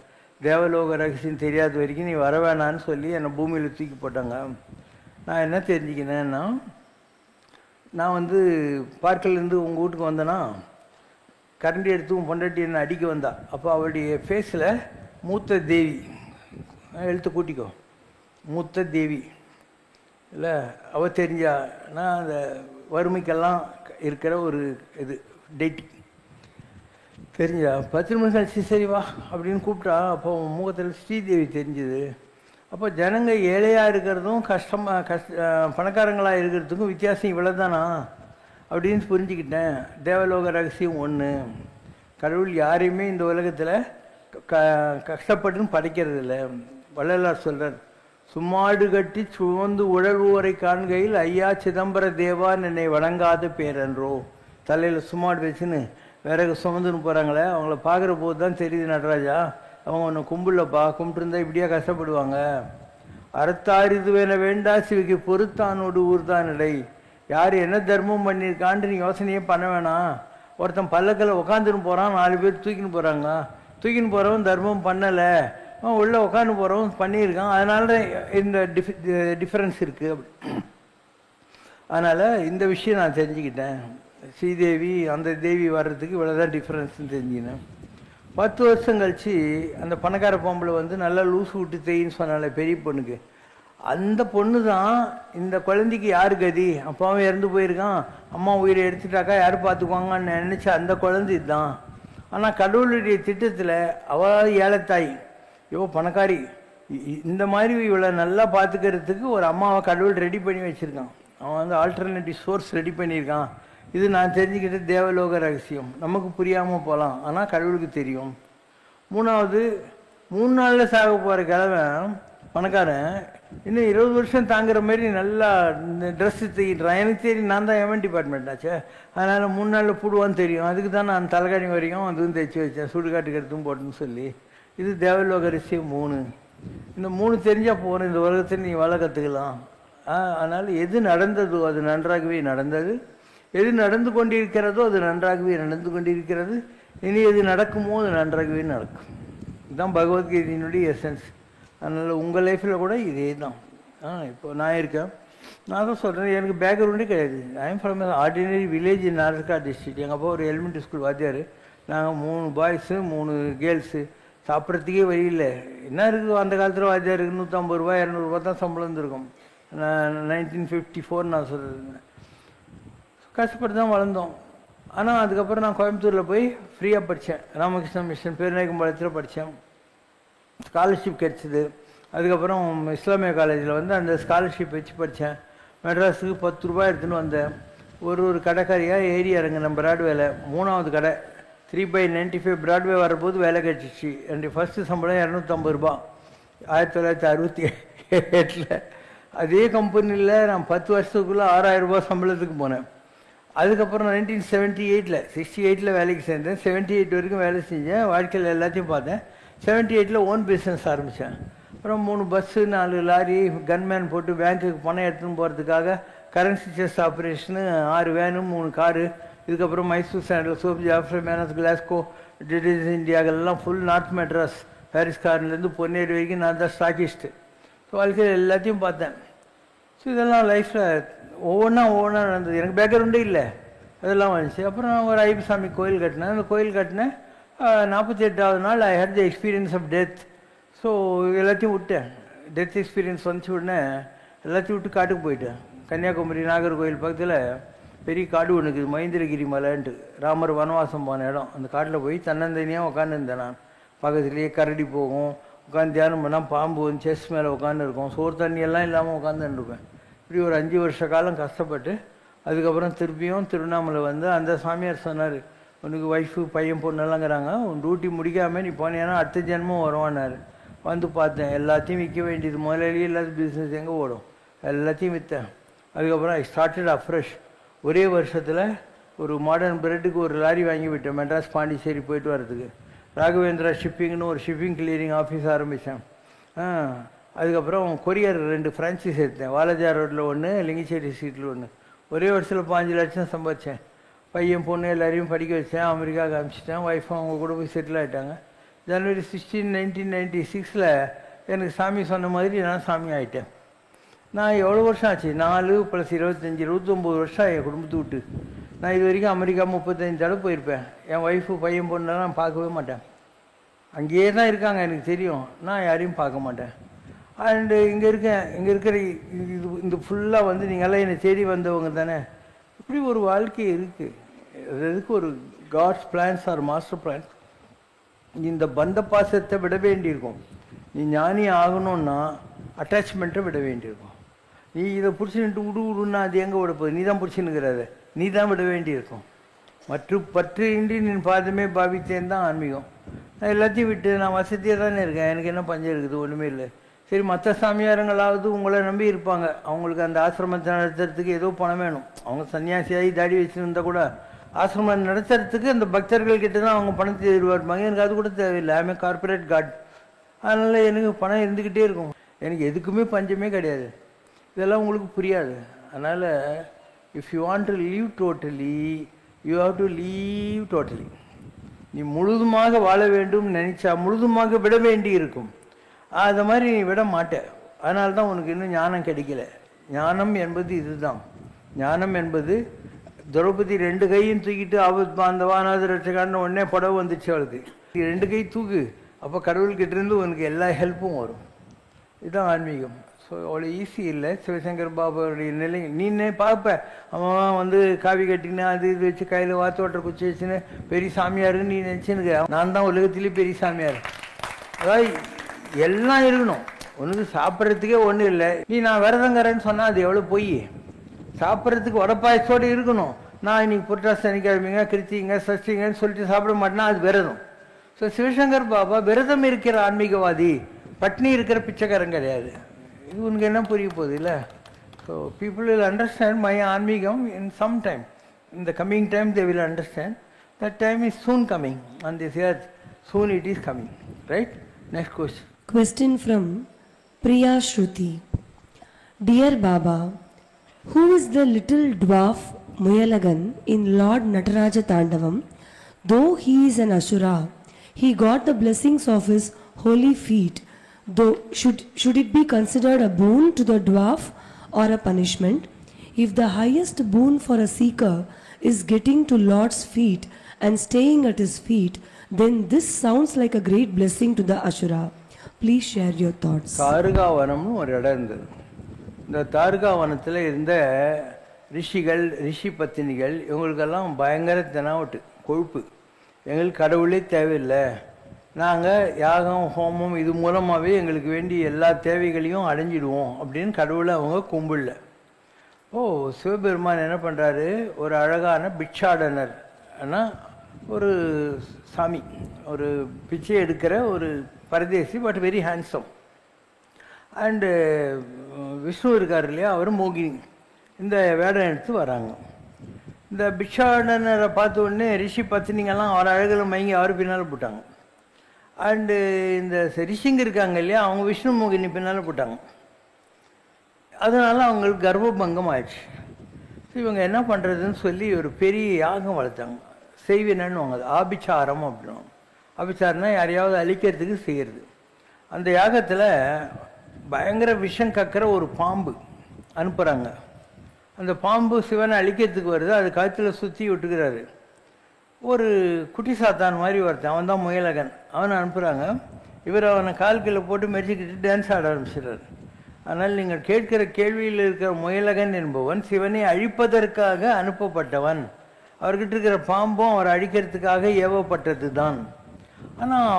தேவலோக ரகசியம் தெரியாத வரைக்கும் நீ வர வேணான்னு சொல்லி என்னை பூமியில் தூக்கி போட்டாங்க. நான் என்ன தெரிஞ்சுக்கினேன்னா, நான் வந்து பார்க்கிலேருந்து உங்கள் வீட்டுக்கு வந்தேன்னா கரண்டி எடுத்து உன் பொண்டாட்டி என்னை அடிக்க வந்தா. அப்போ அவளுடைய ஃபேஸில் மூத்த தேவி, எழுத்து கூட்டிக்கோ, மூத்த தேவி இல்லை, அவள் தெரிஞ்சானா அந்த வறுமைக்கெல்லாம் இருக்கிற ஒரு இது டேட் தெரிஞ்சா 10 நிமிஷம் கழிச்சு சரி வா அப்படின்னு கூப்பிட்டா. அப்போ முகத்தில் ஸ்ரீதேவி தெரிஞ்சுது. அப்போ ஜனங்க ஏழையாக இருக்கிறதும் பணக்காரங்களாக இருக்கிறதுக்கும் வித்தியாசம் இவ்வளோ தானா அப்படின்னு புரிஞ்சுக்கிட்டேன். தேவலோக ரகசியம் ஒன்று, கடவுள் யாரையுமே இந்த உலகத்தில் கஷ்டப்பட்டுன்னு படைக்கிறது இல்லை. வள்ளலார் சொல்கிறார், சும்மாடு கட்டி சுமந்து உழல்வோரை காண்கையில் ஐயா சிதம்பர தேவான் என்னை வணங்காத பேரன்றோ. தலையில் சும்மாடு வச்சுன்னு விறகு சுமந்துன்னு போகிறாங்களே, அவங்கள பார்க்குற போது தான் தெரியுது நடராஜா, அவங்க ஒன்று கும்பிடலப்பா, கும்பிட்டுருந்தா இப்படியா கஷ்டப்படுவாங்க. அறத்தாரிது வேண வேண்டா சிவிக்கு பொறுத்தானோடு ஊர்தான் இடை. யார் என்ன தர்மம் பண்ணியிருக்கான்ட்டு நீ யோசனையே பண்ண வேணாம். ஒருத்தன் பல்லக்கில் உட்காந்துன்னு போகிறான், 4 பேர் தூக்கின்னு போகிறாங்க, தூக்கின்னு போகிறவன் தர்மம் பண்ணலை, அவன் உள்ளே உட்காந்து போகிறவன் பண்ணியிருக்கான், அதனால இந்த டிஃப்ரென்ஸ் இருக்குது. அதனால் இந்த விஷயம் நான் தெரிஞ்சுக்கிட்டேன். ஸ்ரீதேவி அந்த தேவி வர்றதுக்கு இவ்வளோதான் டிஃப்ரென்ஸ்ன்னு தெரிஞ்சுக்கினேன். 10 வருஷம் கழிச்சு அந்த பணக்கார பொம்பளை வந்து நல்லா லூசு விட்டு தேயின்னு சொன்னால பெரிய பொண்ணுக்கு, அந்த பொண்ணு தான் இந்த குழந்தைக்கு யார் கதி, அப்பாவும் இறந்து போயிருக்கான், அம்மா உயிரை எடுத்துட்டாக்கா யார் பார்த்துக்குவாங்கன்னு நினச்ச அந்த குழந்தை தான். ஆனால் கடவுளுடைய திட்டத்தில் அவள் ஏழைத்தாய், பணக்காரி, இந்த மாதிரி இவளை நல்லா பார்த்துக்கிறதுக்கு ஒரு அம்மாவை கடவுள் ரெடி பண்ணி வச்சுருக்கான். அவன் வந்து ஆல்டர்னேட்டிவ் சோர்ஸ் ரெடி பண்ணியிருக்கான். இது நான் தெரிஞ்சுக்கிட்ட தேவலோக ரகசியம். நமக்கு புரியாமல் போகலாம், ஆனால் கடவுளுக்கு தெரியும். 3வது 3 நாளில் சாக போகிற கிழவன் பணக்காரன் இன்னும் 20 வருஷம் தாங்குற மாதிரி நல்லா இந்த ட்ரெஸ்ஸு தைக்கிறான். எனக்கு தெரியும், நான் தான் எவன் டிபார்ட்மெண்ட் ஆச்சே, அதனால் 3 நாளில் போடுவான்னு தெரியும். அதுக்கு தான் நான் தலைகாணி வரைக்கும் அதுவும் தைச்சி வச்சேன், சுடுகாட்டுக்கு எடுத்தும் போட்டுன்னு சொல்லி. இது தேவலோக ரகசியம் 3. இந்த 3 தெரிஞ்சால் போகணும், இந்த உலகத்தில் நீ வாழ கற்றுக்கலாம். அதனால் எது நடந்ததோ அது நன்றாகவே நடந்தது, எது நடந்து கொண்டிருக்கிறதோ அது நன்றாகவே நடந்து கொண்டிருக்கிறது, இனி எது நடக்குமோ அது நன்றாகவே நடக்கும். இதுதான் பகவத்கீதையினுடைய எசன்ஸ். அதனால் உங்கள் லைஃப்பில் கூட இதே தான். இப்போ நான் இருக்கேன், நான் தான் சொல்கிறேன், எனக்கு பேக்ரவுண்டே கிடையாது. I am from ordinary village in நார்கா டிஸ்ட்ரிக்ட். எங்கள் அப்பா ஒரு எலிமெண்ட்ரி ஸ்கூல் வாத்தியார், நாங்கள் 3 பாய்ஸு 3 கேர்ள்ஸு. சாப்பிட்றதுக்கே வழி இல்லை. என்ன இருக்குது அந்த காலத்தில் வாத்தியாருக்கு 150 ரூபா 200 ரூபா தான் சம்பளம் இருந்திருக்கும். 1954 நான் சொல்கிறது. கஷ்டப்பட்டு தான் வளர்ந்தோம். ஆனால் அதுக்கப்புறம் நான் கோயம்புத்தூரில் போய் ஃப்ரீயாக படித்தேன். ராமகிருஷ்ண மிஷன் பெருநாயக்கம்பாளையத்தில் படித்தேன். ஸ்காலர்ஷிப் கிடச்சிது. அதுக்கப்புறம் இஸ்லாமிய காலேஜில் வந்து அந்த ஸ்காலர்ஷிப் வச்சு படித்தேன். மெட்ராஸுக்கு 10 ரூபாய் எடுத்துன்னு வந்தேன். ஒரு கடைக்காரியாக ஏறி இறங்கின பிராட்வேல 3வது கடை 3/95 பிராட்வே வரபோது வேலை கிடச்சிச்சு. என்னுடைய ஃபஸ்ட்டு சம்பளம் 250 ரூபா 1968. அதே கம்பெனியில் நான் 10 வருஷத்துக்குள்ளே 6000 ரூபா சம்பளத்துக்கு போனேன். அதுக்கப்புறம் 1978 68 வேலைக்கு சேர்ந்தேன். 78 வரைக்கும் வேலை செஞ்சேன். வாழ்க்கையில் எல்லாத்தையும் பார்த்தேன். 78 ஓன் பிஸ்னஸ் ஆரம்பித்தேன். அப்புறம் 3 பஸ்ஸு 4 லாரி கன்மேன் போட்டு பேங்க்குக்கு பணம் எடுத்துன்னு போகிறதுக்காக currency chest operation 6 van 3 car. இதுக்கப்புறம் Mysore sandal soap Jeffrey Manners Glaxo டிடிஸ் இந்தியாக்கெல்லாம் ஃபுல் நார்த் மெட்ராஸ் பாரிஸ் கார்லேருந்து பொன்னேரி வரைக்கும் நான் தான் ஸ்டாக்கிஸ்ட்டு. ஸோ வாழ்க்கையில் எல்லாத்தையும் பார்த்தேன். ஸோ இதெல்லாம் லைஃப்பில் ஒவ்வொன்றா நடந்தது. எனக்கு பேக்ரவுண்டே இல்லை, அதெல்லாம் வந்துச்சு. அப்புறம் ஒரு ஐயப்பசாமி கோயில் கட்டினேன். அந்த கோயில் கட்டினேன் 48வது நாள் I had the experience of death. So எல்லாத்தையும் விட்டேன். டெத் எக்ஸ்பீரியன்ஸ் வந்துச்சு உடனே எல்லாத்தையும் விட்டு காட்டுக்கு போயிட்டேன். கன்னியாகுமரி நாகர்கோவில் பக்கத்தில் பெரிய காடு ஒன்று இருக்குது, மகேந்திரகிரி மலைன்ட்டு. ராமர் வனவாசம் போன இடம். அந்த காட்டில் போய் தன்னந்தனியாக உட்காந்துருந்தேன் நான். பக்கத்துலேயே கரடி போகும், உட்காந்து தியானம் பண்ணால் பாம்பு வந்து செஸ் மேலே உட்காந்துருக்கும், சோறு தண்ணியெல்லாம் இல்லாமல் உட்காந்துருப்பேன். இப்படி ஒரு 5 வருஷ காலம் கஷ்டப்பட்டு அதுக்கப்புறம் திருப்பியும் திருவண்ணாமலை வந்து அந்த சாமியார் சொன்னார், உனக்கு ஒய்ஃபு பையன் பொண்ணெல்லாங்கிறாங்க, உன் டியூட்டி முடிக்காமல் நீ போனேன்னா அடுத்த ஜென்மம் வருவான்னாரு. வந்து பார்த்தேன், எல்லாத்தையும் விற்க வேண்டியது, முதலாளியே இல்லாத பிஸ்னஸ் எங்கே ஓடும், எல்லாத்தையும் விற்றேன். அதுக்கப்புறம் ஐ ஸ்டார்டட் அஃப்ரெஷ். ஒரே வருஷத்தில் ஒரு மாடர்ன் பிரெட்டுக்கு ஒரு லாரி வாங்கி விட்டேன், மெட்ராஸ் பாண்டிச்சேரி போயிட்டு வரதுக்கு. ராகவேந்திரா ஷிப்பிங்னு ஒரு ஷிப்பிங் கிளியரிங் ஆஃபீஸ் ஆரம்பித்தேன். அதுக்கப்புறம் கொரியர் 2 ஃப்ரான்ச்சைஸ் எடுத்தேன், வாலாஜா ரோட்டில் ஒன்று, லிங்கிச்சேரி ஸ்ட்ரீட்டில் ஒன்று. ஒரே வருஷத்தில் 5 லட்சம் சம்பாதிச்சேன். பையன் பொண்ணு எல்லாரையும் படிக்க வச்சேன், அமெரிக்காவுக்கு அனுப்பிச்சிட்டேன். ஒய்ஃபும் அவங்க கூட போய் செட்டில் ஆகிட்டாங்க. ஜனவரி 16, 1996 எனக்கு சாமி சொன்ன மாதிரி நான் சாமி ஆகிட்டேன். நான் எவ்வளோ வருஷம் ஆச்சு, 4 + 25 29 வருஷம் என் குடும்பத்தை விட்டு. நான் இது வரைக்கும் அமெரிக்கா 35 தடவை போயிருப்பேன். என் ஒய்ஃபு பையன் பொண்ணெல்லாம் நான் பார்க்கவே மாட்டேன், அங்கேயே தான் இருக்காங்க, எனக்கு தெரியும். நான் யாரையும் பார்க்க மாட்டேன். அண்டு இங்கே இருக்கிற இந்த ஃபுல்லாக வந்து நீங்கள்லாம் என்னை தேடி வந்தவங்க தானே. இப்படி ஒரு வாழ்க்கை இருக்குது. அதுக்கு ஒரு God's plans are master plans. இந்த பந்த பாசத்தை விட வேண்டியிருக்கும். நீ ஞானி ஆகணும்னா அட்டாச்மெண்ட்டை விட வேண்டியிருக்கும். நீ இதை பிடிச்சின்ட்டு விடுன்னா அது எங்கே விட போகுது, நீ தான் பிடிச்சின்னுக்கிறத, நீ தான் விட வேண்டியிருக்கும். பற்று இன்றி நீ பாதமே பாவித்தேன் தான் ஆன்மீகம். நான் எல்லாத்தையும் விட்டு நான் வசதியாக தானே இருக்கேன், எனக்கு என்ன பஞ்சம் இருக்குது, ஒன்றுமே இல்லை. சரி, மற்ற சாமியாரங்களாவது உங்களை நம்பி இருப்பாங்க, அவங்களுக்கு அந்த ஆசிரமத்தை நடத்துறதுக்கு ஏதோ பணம் வேணும். அவங்க சன்னியாசியாகி தாடி வச்சுருந்தா கூட ஆசிரமம் நடத்துறதுக்கு அந்த பக்தர்கள் கிட்ட தான் அவங்க பணத்தை எதிர்பார்ப்பாங்க. எனக்கு அது கூட தேவையில்லை, ஐ எம் கார்பரேட் காட். அதனால் எனக்கு பணம் இருந்துக்கிட்டே இருக்கும், எனக்கு எதுக்குமே பஞ்சமே கிடையாது. இதெல்லாம் உங்களுக்கு புரியாது. அதனால் if you want to leave totally, you have to leave totally. நீ முழுதுமாக வாழ வேண்டும் நினைச்சா முழுதுமாக விட வேண்டி இருக்கும். அது மாதிரி நீ விட மாட்டேன். அதனால தான் உனக்கு இன்னும் ஞானம் கிடைக்கல. ஞானம் என்பது இதுதான். ஞானம் என்பது திரௌபதி 2 கையும் தூக்கிட்டு அந்த வானாத ரட்சகான்னு உடனே புடவை வந்துச்சு அவளுக்கு. 2 கை தூக்கு, அப்போ கடவுள்கிட்டேருந்து உனக்கு எல்லா ஹெல்ப்பும் வரும். இதுதான் ஆன்மீகம். ஸோ அவ்வளோ ஈஸி இல்லை. சிவசங்கர் பாபாவுடைய நிலை நீ பார்ப்ப, அவன் வந்து காவி கட்டின்னு அது இது வச்சு கையில் வாத்தோட்டை குச்சி வச்சுன்னு பெரிய சாமியாருன்னு நீ நினச்சின்னு. நான் தான் உலகத்திலேயே பெரிய சாமியார். அதாவது எல்லாம் இருக்கணும், உனக்கு சாப்பிட்றதுக்கே ஒன்றும் இல்லை. நான் விரதங்கிறேன்னு சொன்னால் அது எவ்வளோ பொய். சாப்பிட்றதுக்கு வடப்பாயசோடு இருக்கணும். நான் இன்னைக்கு புரட்டாசி சனிக்கிழமைங்க கிருத்திங்க சஷ்டிங்கன்னு சொல்லிட்டு சாப்பிட மாட்டேன்னா அது விரதம். ஸோ சிவசங்கர் பாபா விரதம் இருக்கிற ஆன்மீகவாதி, பட்னி இருக்கிற பிச்சைக்காரன் கிடையாது. இது உனக்கு என்ன புரிய போகுது இல்லை? So people will understand my ஆன்மீகம் in some time. In the coming time they will understand. That time is soon coming on this earth. Soon it is coming. Right? Next question. Question from Priya Shruti. Dear Baba, who is the little dwarf Muyalagan in Lord Nataraja Tandavam? Though he is an Asura, he got the blessings of his holy feet. Though should it be considered a boon to the dwarf or a punishment? If the highest boon for a seeker is getting to Lord's feet and staying at his feet, then this sounds like a great blessing to the Ashura. Please share your thoughts. தாருகாவனம்னு ஒரு இடம் இருந்தது. இந்த தாருகாவனத்தில் இருந்த ரிஷிகள், ரிஷி பத்தினிகள், இவங்களுக்கெல்லாம் பயங்கர தெனாவட்டு கொழுப்பு. எங்களுக்கு கடவுளே தேவையில்லை, நாங்கள் யாகம் ஹோமம் இது மூலமாகவே எங்களுக்கு வேண்டிய எல்லா தேவைகளையும் அடைஞ்சிடுவோம் அப்படின்னு கடவுளை அவங்க கும்பிடல. சிவபெருமான் என்ன பண்ணுறாரு, ஒரு அழகான பிட்சாடனர், ஆனால் ஒரு சாமி, ஒரு பிச்சை எடுக்கிற ஒரு பரதேசி, but very handsome. And Vishnu இருக்கார் இல்லையா, அவர் மோகினி, இந்த வேடம் எடுத்து வராங்க. இந்த பிட்சாடனரை பார்த்த உடனே ரிஷி பத்தினிங்கெல்லாம் அவர் அழகில் மயங்கி அவர் பின்னால் போட்டாங்க. அண்டு இந்த ரிஷிங்க இருக்காங்க இல்லையா, அவங்க விஷ்ணு மோகினி பின்னால் போட்டாங்க. அதனால அவங்களுக்கு கர்ப்பபங்கம் ஆயிடுச்சு. இவங்க என்ன பண்ணுறதுன்னு சொல்லி ஒரு பெரிய யாகம் வளர்த்தாங்க. செய்வினன்னு வாங்க, ஆபிச்சாரம் அப்படின்னு. ஆபிச்சாரம்னா யாரையாவது அழிக்கிறதுக்கு செய்கிறது. அந்த யாகத்தில் பயங்கர விஷம் கக்கிற ஒரு பாம்பு அனுப்புகிறாங்க. அந்த பாம்பு சிவனை அழிக்கிறதுக்கு வருது, அது கழுத்தில் சுற்றி விட்டுக்கிறாரு. ஒரு குட்டி சாத்தான் மாதிரி ஒருத்தன், அவன் தான் முயலகன், அவனை அனுப்புகிறாங்க. இவர் அவனை கால் கீழே போட்டு மெரிச்சிக்கிட்டு டான்ஸ் ஆட ஆரம்பிச்சிடுறாரு. ஆனால் நீங்கள் கேட்கிற கேள்வியில் இருக்கிற முயலகன் என்பவன் சிவனை அழிப்பதற்காக அனுப்பப்பட்டவன். அவர்கிட்ட இருக்கிற பாம்பும் அவர் அழிக்கிறதுக்காக ஏவப்பட்டது தான். ஆனால்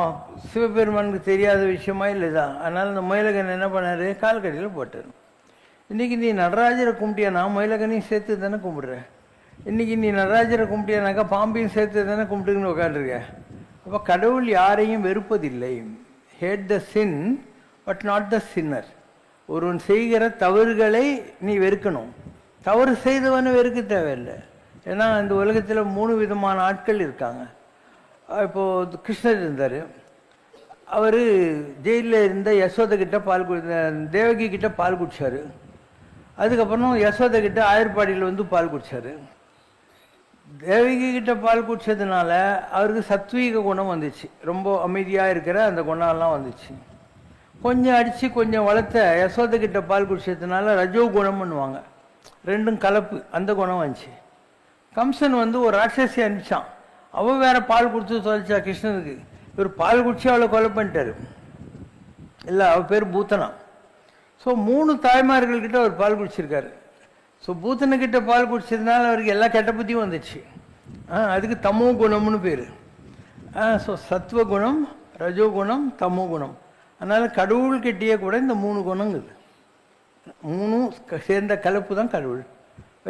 சிவபெருமானுக்கு தெரியாத விஷயமா இல்லைதான். அதனால் அந்த முயலகன் என்ன பண்ணார், கால்கடியில் போட்டார். இன்றைக்கி நீ நடராஜரை கும்பிட்டியானா முயலகனையும் சேர்த்து தானே கும்பிடுற. இன்றைக்கி நீ நடராஜரை கும்பிட்டியானாக்கா பாம்பையும் சேர்த்து தானே கும்பிட்டுன்னு உட்காந்துருக்க. அப்போ கடவுள் யாரையும் வெறுப்பதில்லை. Hate the sin but not the sinner. ஒருவன் செய்கிற தவறுகளை நீ வெறுக்கணும், தவறு செய்தவனை வெறுக்க தேவையில்லை. ஏன்னா இந்த உலகத்தில் 3 விதமான ஆட்கள் இருக்காங்க. இப்போது கிருஷ்ணர் இருந்தார், அவர் ஜெயிலில் இருந்த யசோதை கிட்ட தேவகி கிட்ட பால் குடித்தார். அதுக்கப்புறம் யசோதை கிட்ட ஆயர்பாடியில் வந்து பால் குடித்தார். தேவகி கிட்ட பால் குடித்ததுனால அவருக்கு சத்வீக குணம் வந்துச்சு, ரொம்ப அமைதியாக இருக்கிற அந்த குணம்லாம் வந்துச்சு. கொஞ்சம் அடித்து கொஞ்சம் வளர்த்த யசோதை கிட்ட பால் குடிச்சதுனால ரஜோ குணம் பண்ணுவாங்க, ரெண்டும் கலப்பு, அந்த குணம் வந்துச்சு. கம்சன் வந்து ஒரு ராட்சசி அனுப்பிச்சான், அவள் வேற பால் கொடுத்து தொலைச்சா கிருஷ்ணனுக்கு. இவர் பால் குடிச்சு அவளை கொலை பண்ணிட்டாரு. இல்லை, அவள் பேர் பூத்தனா. ஸோ 3 தாய்மார்கள்கிட்ட அவர் பால் குடிச்சிருக்காரு. ஸோ பூத்தனுக்கிட்ட பால் குடிச்சதுனால அவருக்கு எல்லா கெட்ட புத்தியும் வந்துச்சு. அதுக்கு தமோ குணம்னு பேர். ஸோ சத்துவகுணம், ரஜோகுணம், தமோ குணம். அதனால் கடவுள்கிட்டயே கூட இந்த 3 குணங்கள், 3 சேர்ந்த கலப்பு தான் கடவுள்.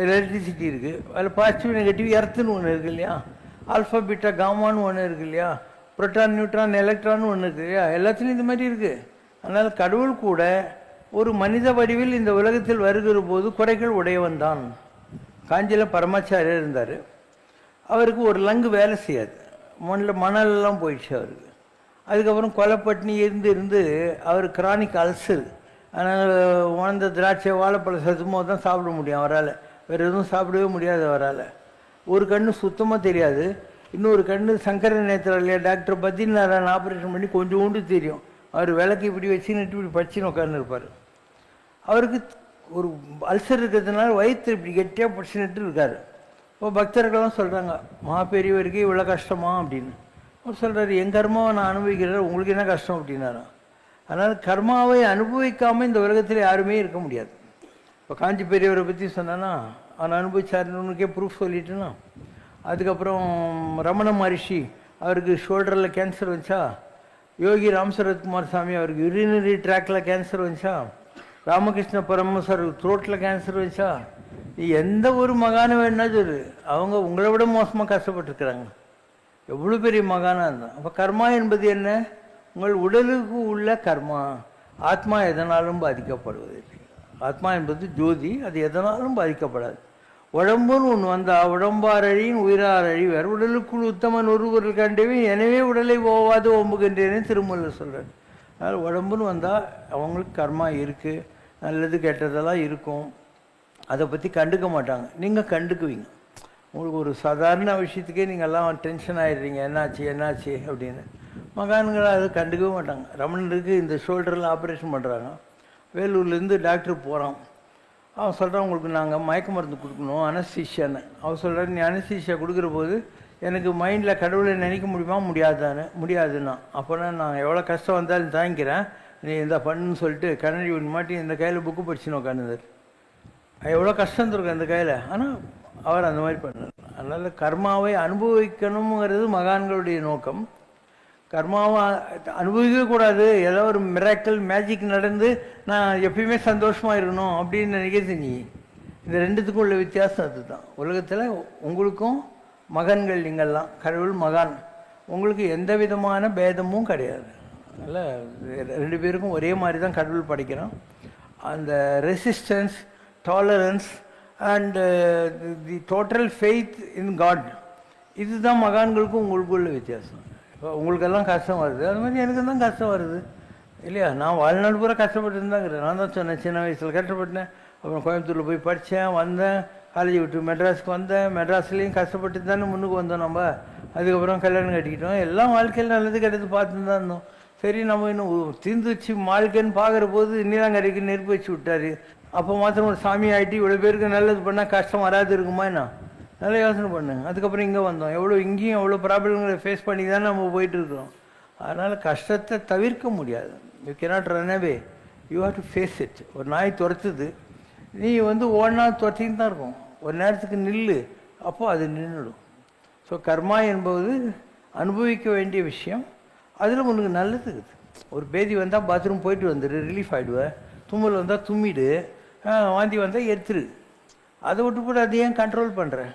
எலக்ட்ரிசிட்டி இருக்குது, அதில் பாசிட்டிவ் நெகட்டிவ் எர்த்துன்னு ஒன்று இருக்குது இல்லையா, ஆல்ஃபா பீட்டா காமான்னு ஒன்று இருக்குது இல்லையா, புரோட்டான் நியூட்ரான் எலக்ட்ரான்னு ஒன்று இருக்குது இல்லையா, எல்லாத்துலேயும் இந்த மாதிரி இருக்குது. அதனால் கடவுள் கூட ஒரு மனித வடிவில் இந்த உலகத்தில் வருகிற போது குறைகள் உடையவன் தான். காஞ்சியில் பரமாச்சாரியர் இருந்தார், அவருக்கு ஒரு லங்கு வேலை செய்யாது, மணலெல்லாம் போயிடுச்சு அவருக்கு. அதுக்கப்புறம் கொலைப்பட்டினி இருந்து அவர் கிரானிக் அல்சர். அதனால் உணர்ந்த திராட்சை வாழைப்பழ சத்துமோ தான் சாப்பிட முடியும் அவரால், வேறு எதுவும் சாப்பிடவே முடியாது அவரால். ஒரு கண்ணு சுத்தமாக தெரியாது, இன்னொரு கண்ணு சங்கர நேத்திரம் இல்லையா, டாக்டர் பத்ரிநாராயணன் ஆப்ரேஷன் பண்ணி கொஞ்சோண்டு தெரியும். அவர் விளக்கு இப்படி வச்சுன்னுட்டு இப்படி பச்சின்னு உட்காந்துருப்பார். அவருக்கு ஒரு அல்சர் இருக்கிறதுனால வயிற்று இப்படி கெட்டியாக பிடிச்சின்னுட்டு இருக்கார். இப்போ பக்தர்கள்லாம் சொல்கிறாங்க, பெரியவருக்கு இவ்வளோ கஷ்டமா அப்படின்னு. அவர் சொல்கிறார், என் கர்மாவை நான் அனுபவிக்கிறேன், உங்களுக்கு என்ன கஷ்டம் அப்படின்னாரா. அதனால் கர்மாவை அனுபவிக்காமல் இந்த உலகத்தில் யாருமே இருக்க முடியாது. இப்போ காஞ்சி பெரியவரை பற்றி சொன்னான்னா அவன் அனுபவிச்சாருன்னுக்கே ப்ரூஃப் சொல்லிட்டுனா. அதுக்கப்புறம் ரமண மகரிஷி, அவருக்கு ஷோல்டரில் கேன்சர் வந்துச்சா. யோகி ராமசரத்குமார் சாமி, அவருக்கு யூரினரி ட்ராக்கில் கேன்சர் வந்துச்சா. ராமகிருஷ்ண பரமஹம்சர் த்ரோட்டில் கேன்சர் வந்துச்சா. எந்த ஒரு மகான வேணா சொல்லு, அவங்க உங்களை விட மோசமாக கஷ்டப்பட்டுருக்குறாங்க, எவ்வளோ பெரிய மகானாக இருந்தான். அப்போ கர்மா என்பது என்ன, உங்கள் உடலுக்கு உள்ள கர்மா. ஆத்மா எதனாலும் பாதிக்கப்படுவதில்லை. ஆத்மா என்பது ஜோதி, அது எதனாலும் பாதிக்கப்படாது. உடம்புன்னு ஒன்று வந்தால் உடம்பாரழியின் உயிரார் அழிவர், உடலுக்குள் உத்தமன் ஒருவர் கண்டவே எனவே உடலை போவாது ஓம்புகின்றேன்னு திருமூலர் சொல்கிறார். அதனால் உடம்புன்னு வந்தால் அவங்களுக்கு கர்மா இருக்குது, நல்லது கெட்டதெல்லாம் இருக்கும், அதை பற்றி கண்டுக்க மாட்டாங்க. நீங்கள் கண்டுக்குவீங்க. உங்களுக்கு ஒரு சாதாரண விஷயத்துக்கே நீங்கள் எல்லாம் டென்ஷன் ஆகிடுறீங்க, என்னாச்சு அப்படின்னு. மகான்களை அதை கண்டுக்கவே மாட்டாங்க. ரமணனுக்கு இந்த ஷோல்டரில் ஆப்ரேஷன் பண்ணுறாங்க, வேலூர்லேருந்து டாக்டர் போகிறான். அவன் சொல்கிறான், உங்களுக்கு நாங்கள் மயக்க மருந்து கொடுக்கணும், அனஸ்தீஷியான்னு. அவன் சொல்கிறார், நீ அனஸ்தீஷியா கொடுக்குற போது எனக்கு மைண்டில் கடவுளை நினைக்க முடியுமா முடியாதுன்னா. அப்போனா நான் எவ்வளோ கஷ்டம் வந்தாலும் தாங்கிக்கிறேன், நீ இந்த பண்ணுன்னு சொல்லிட்டு கண்ணாடி ஒன்று மாட்டி இந்த கையில் புக்கு படிச்சுன்னு உட்காந்துதார். எவ்வளோ கஷ்டம் இருக்கும் அந்த கையில், ஆனால் அவர் அந்த மாதிரி பண்ணார். அதனால் கர்மாவை அனுபவிக்கணுங்கிறது மகான்களுடைய நோக்கம். கர்மாவை அனுபவிக்கவே கூடாது, ஏதோ ஒரு மிராக்கிள் மேஜிக் நடந்து நான் எப்பயுமே சந்தோஷமாக இருக்கணும் அப்படின்னு நினைக்கிறது நீ. இந்த ரெண்டுத்துக்கும் உள்ள வித்தியாசம் அதுதான். உலகத்தில் உங்களுக்கும் மகன்கள், நீங்கள்லாம் கடவுள் மகான், உங்களுக்கு எந்த விதமான பேதமும் கிடையாது. அதனால் 2 பேருக்கும் ஒரே மாதிரி தான் கடவுள் படைக்கிறோம். அந்த resistance, tolerance and the total faith in God, இதுதான் மகான்களுக்கும் உங்களுக்குள்ள வித்தியாசம். இப்போ உங்களுக்கெல்லாம் கஷ்டம் வருது, அது மாதிரி எனக்கு தான் கஷ்டம் வருது இல்லையா. நான் வாழ்நாள் பூரா கஷ்டப்பட்டுருந்தாங்கிறேன். நான் தான் சொன்னேன், சின்ன வயசில் கஷ்டப்பட்டேன், அப்புறம் கோயம்புத்தூரில் போய் படித்தேன், வந்தேன், காலேஜ் விட்டு மெட்ராஸுக்கு வந்தேன், மெட்ராஸ்லேயும் கஷ்டப்பட்டு தானே முன்னுக்கு வந்தோம் நம்ம. அதுக்கப்புறம் கல்யாணம் கட்டிக்கிட்டோம், எல்லாம் வாழ்க்கையில் நல்லது கெட்டது பார்த்துன்னு தான் இருந்தோம். சரி, நம்ம இன்னும் தீர்ந்து வச்சு வாழ்க்கைன்னு பார்க்குற போது நீலாங்கரைக்கு நெருப்பு வச்சு விட்டாரு. அப்போ மாத்திரம் ஒரு சாமி ஆகிட்டு இவ்வளோ பேருக்கு நல்லது பண்ணால் கஷ்டம் வராது இருக்குமா என்ன, நல்லா யோசனை பண்ணுங்க. அதுக்கப்புறம் இங்கே வந்தோம், இங்கேயும் எவ்வளோ ப்ராப்ளங்களை ஃபேஸ் பண்ணி தானே நம்ம போயிட்டுருக்கோம். அதனால் கஷ்டத்தை தவிர்க்க முடியாது. You cannot run away, you have to face it. ஒரு நாய் துரத்துது, நீ வந்து ஓடினா துரத்தின்னு தான் இருக்கும். ஒரு நேரத்துக்கு நில்லு, அப்போது அது நின்றுடும். ஸோ கர்மா என்பது அனுபவிக்க வேண்டிய விஷயம். அதில் உனக்கு நல்லது இருக்குது. ஒரு பேதி வந்தால் பாத்ரூம் போயிட்டு வந்துடு, ரிலீஃப் ஆகிடுவேன். தும்மல் வந்தால் தும்மிடு, வாந்தி வந்தால் எடுத்துரு. அதை விட்டு போட்டு அதை ஏன் கண்ட்ரோல் பண்ணுறேன்?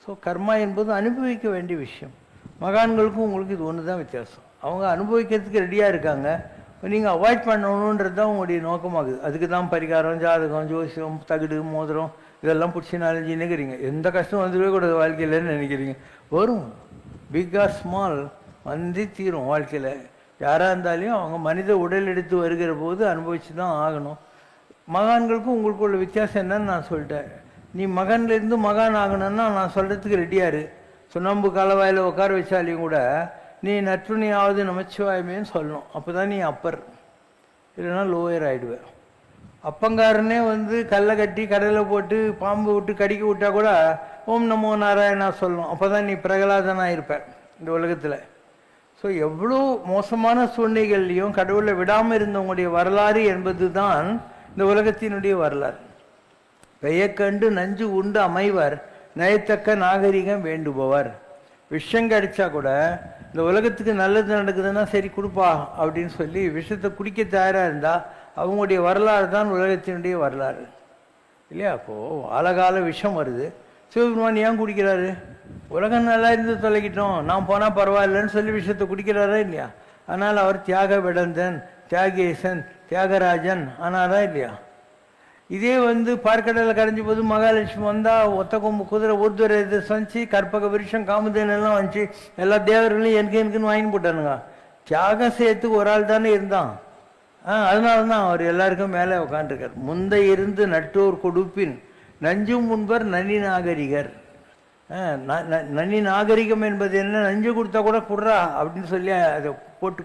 ஸோ கர்மா என்பது அனுபவிக்க வேண்டிய விஷயம். மகான்களுக்கும் உங்களுக்கு இது ஒன்று தான் வித்தியாசம். அவங்க அனுபவிக்கிறதுக்கு ரெடியாக இருக்காங்க, நீங்கள் அவாய்ட் பண்ணணுன்றது தான் உங்களுடைய நோக்கமாகுது. அதுக்கு தான் பரிகாரம், ஜாதகம், ஜோசியம், தகுடு, மோதிரம் இதெல்லாம் பிடிச்சி நாலஞ்சு நினைக்கிறீங்க. எந்த கஷ்டம் வந்துடவே கூடாது வாழ்க்கையிலன்னு நினைக்கிறீங்க. வரும், பிக் ஆர் ஸ்மால், வந்து தீரும். வாழ்க்கையில் யாராக இருந்தாலையும் அவங்க மனித உடல் எடுத்து வருகிற போது அனுபவித்து தான் ஆகணும். மகான்களுக்கும் உங்களுக்கு உள்ள வித்தியாசம் என்னன்னு நான் சொல்லிட்டேன். நீ மகன்லேருந்து மகான் ஆகணும்னா நான் சொல்கிறதுக்கு ரெடியாரு. சுண்ணாம்பு காலவாயில் உட்கார வச்சாலையும் கூட நீ நற்றுணையாவது நமச்சிவாயமேன்னு சொல்லணும். அப்போ தான் நீ அப்பர், இல்லைன்னா லோயர் ஆகிடுவேன். அப்பங்காரனே வந்து கல்லை கட்டி கடலில் போட்டு பாம்பு விட்டு கடிக்க விட்டா கூட ஓம் நமோ நாராயணா சொல்லணும். அப்போ தான் நீ பிரகலாதனாக இருப்ப இந்த உலகத்தில். ஸோ எவ்வளோ மோசமான சூழ்நிலைகள்லையும் கடவுளை விடாமல் இருந்தவங்களுடைய வரலாறு என்பது தான் இந்த உலகத்தினுடைய வரலாறு. பெயக்கண்டு நஞ்சு உண்டு அமைவர், நயத்தக்க நாகரிகம் வேண்டுபவர். விஷம் கடிச்சா கூட இந்த உலகத்துக்கு நல்லது நடக்குதுன்னா சரி கொடுப்பா அப்படின்னு சொல்லி விஷத்தை குடிக்க தயாராக இருந்தால் அவங்களுடைய வரலாறு தான் உலகத்தினுடைய வரலாறு இல்லையா? அப்போது ஆழகால விஷம் வருது, சிவபெருமான் ஏன் குடிக்கிறாரு? உலகம் நல்லா இருந்து தொலைக்கிட்டோம், நான் போனால் பரவாயில்லன்னு சொல்லி விஷத்தை குடிக்கிறாரா இல்லையா? ஆனால் அவர் தியாக விடந்தன், தியாகேசன், தியாகராஜன் ஆனாரா இல்லையா? இதே வந்து பார்க்கடலில் கரைஞ்சி போது மகாலட்சுமி வந்தால் ஒத்த கொம்பு குதிரை ஊர்துவரை இது சமைச்சு கற்பக விருஷம் காமதேனெல்லாம் வந்துச்சு. எல்லா தேவர்களையும் எனக்குன்னு வாங்கி போட்டானுங்க. தியாகம் செய்யறதுக்கு ஒரு ஆள் தானே இருந்தான். அதனால தான் அவர் எல்லாருக்கும் மேலே உட்காந்துருக்கார். முந்த இருந்து நட்டோர் கொடுப்பின் நஞ்சும் முன்பர் நன்னி நாகரிகர். நன்னி நாகரிகம் என்பது என்ன? நஞ்சு கொடுத்தா கூட குடுறா அப்படின்னு சொல்லி அதை போட்டு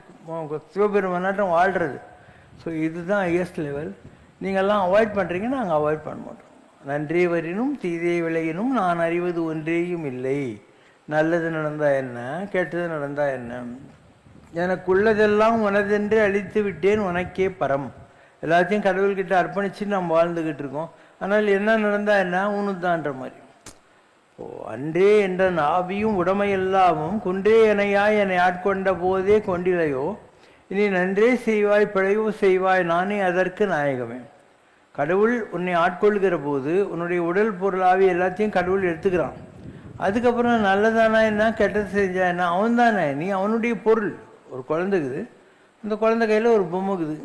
சிவபெருமானாட்டம் வாழ்கிறது. ஸோ இதுதான் ஹையஸ்ட் லெவல். நீங்கள்லாம் அவாய்ட் பண்ணுறீங்க, நாங்கள் அவாய்ட் பண்ண மாட்டோம். நன்றே வரினும் தீதே விளையினும் நான் அறிவது ஒன்றேயும் இல்லை. நல்லது நடந்தால் என்ன, கெட்டது நடந்தால் என்ன? எனக்குள்ளதெல்லாம் உனதென்று அழித்து விட்டேன் உனக்கே பரம். எல்லாத்தையும் கடவுள்கிட்ட அர்ப்பணித்து நம்ம வாழ்ந்துக்கிட்டு இருக்கோம். ஆனால் என்ன நடந்தால் என்ன, உனதான்ற மாதிரி. அன்றே என்ற நாவியும் உடமையெல்லாமும் குன்றே எனையாய் என்னை ஆட்கொண்ட போதே கொண்டிலையோ, இனி நன்றே செய்வாய் பிழையோ செய்வாய் நானே அதற்கு நாயகமே. கடவுள் உன்னை ஆட்கொள்கிற போது உன்னுடைய உடல் பொருளாவி எல்லாத்தையும் கடவுள் எடுத்துக்கிறான். அதுக்கப்புறம் நல்லதானா என்ன, கெட்டது செஞ்சா என்ன, அவன் தானே, நீ அவனுடைய பொருள். ஒரு குழந்தைக்குது, அந்த குழந்தை கையில் ஒரு பொம்மைக்குது.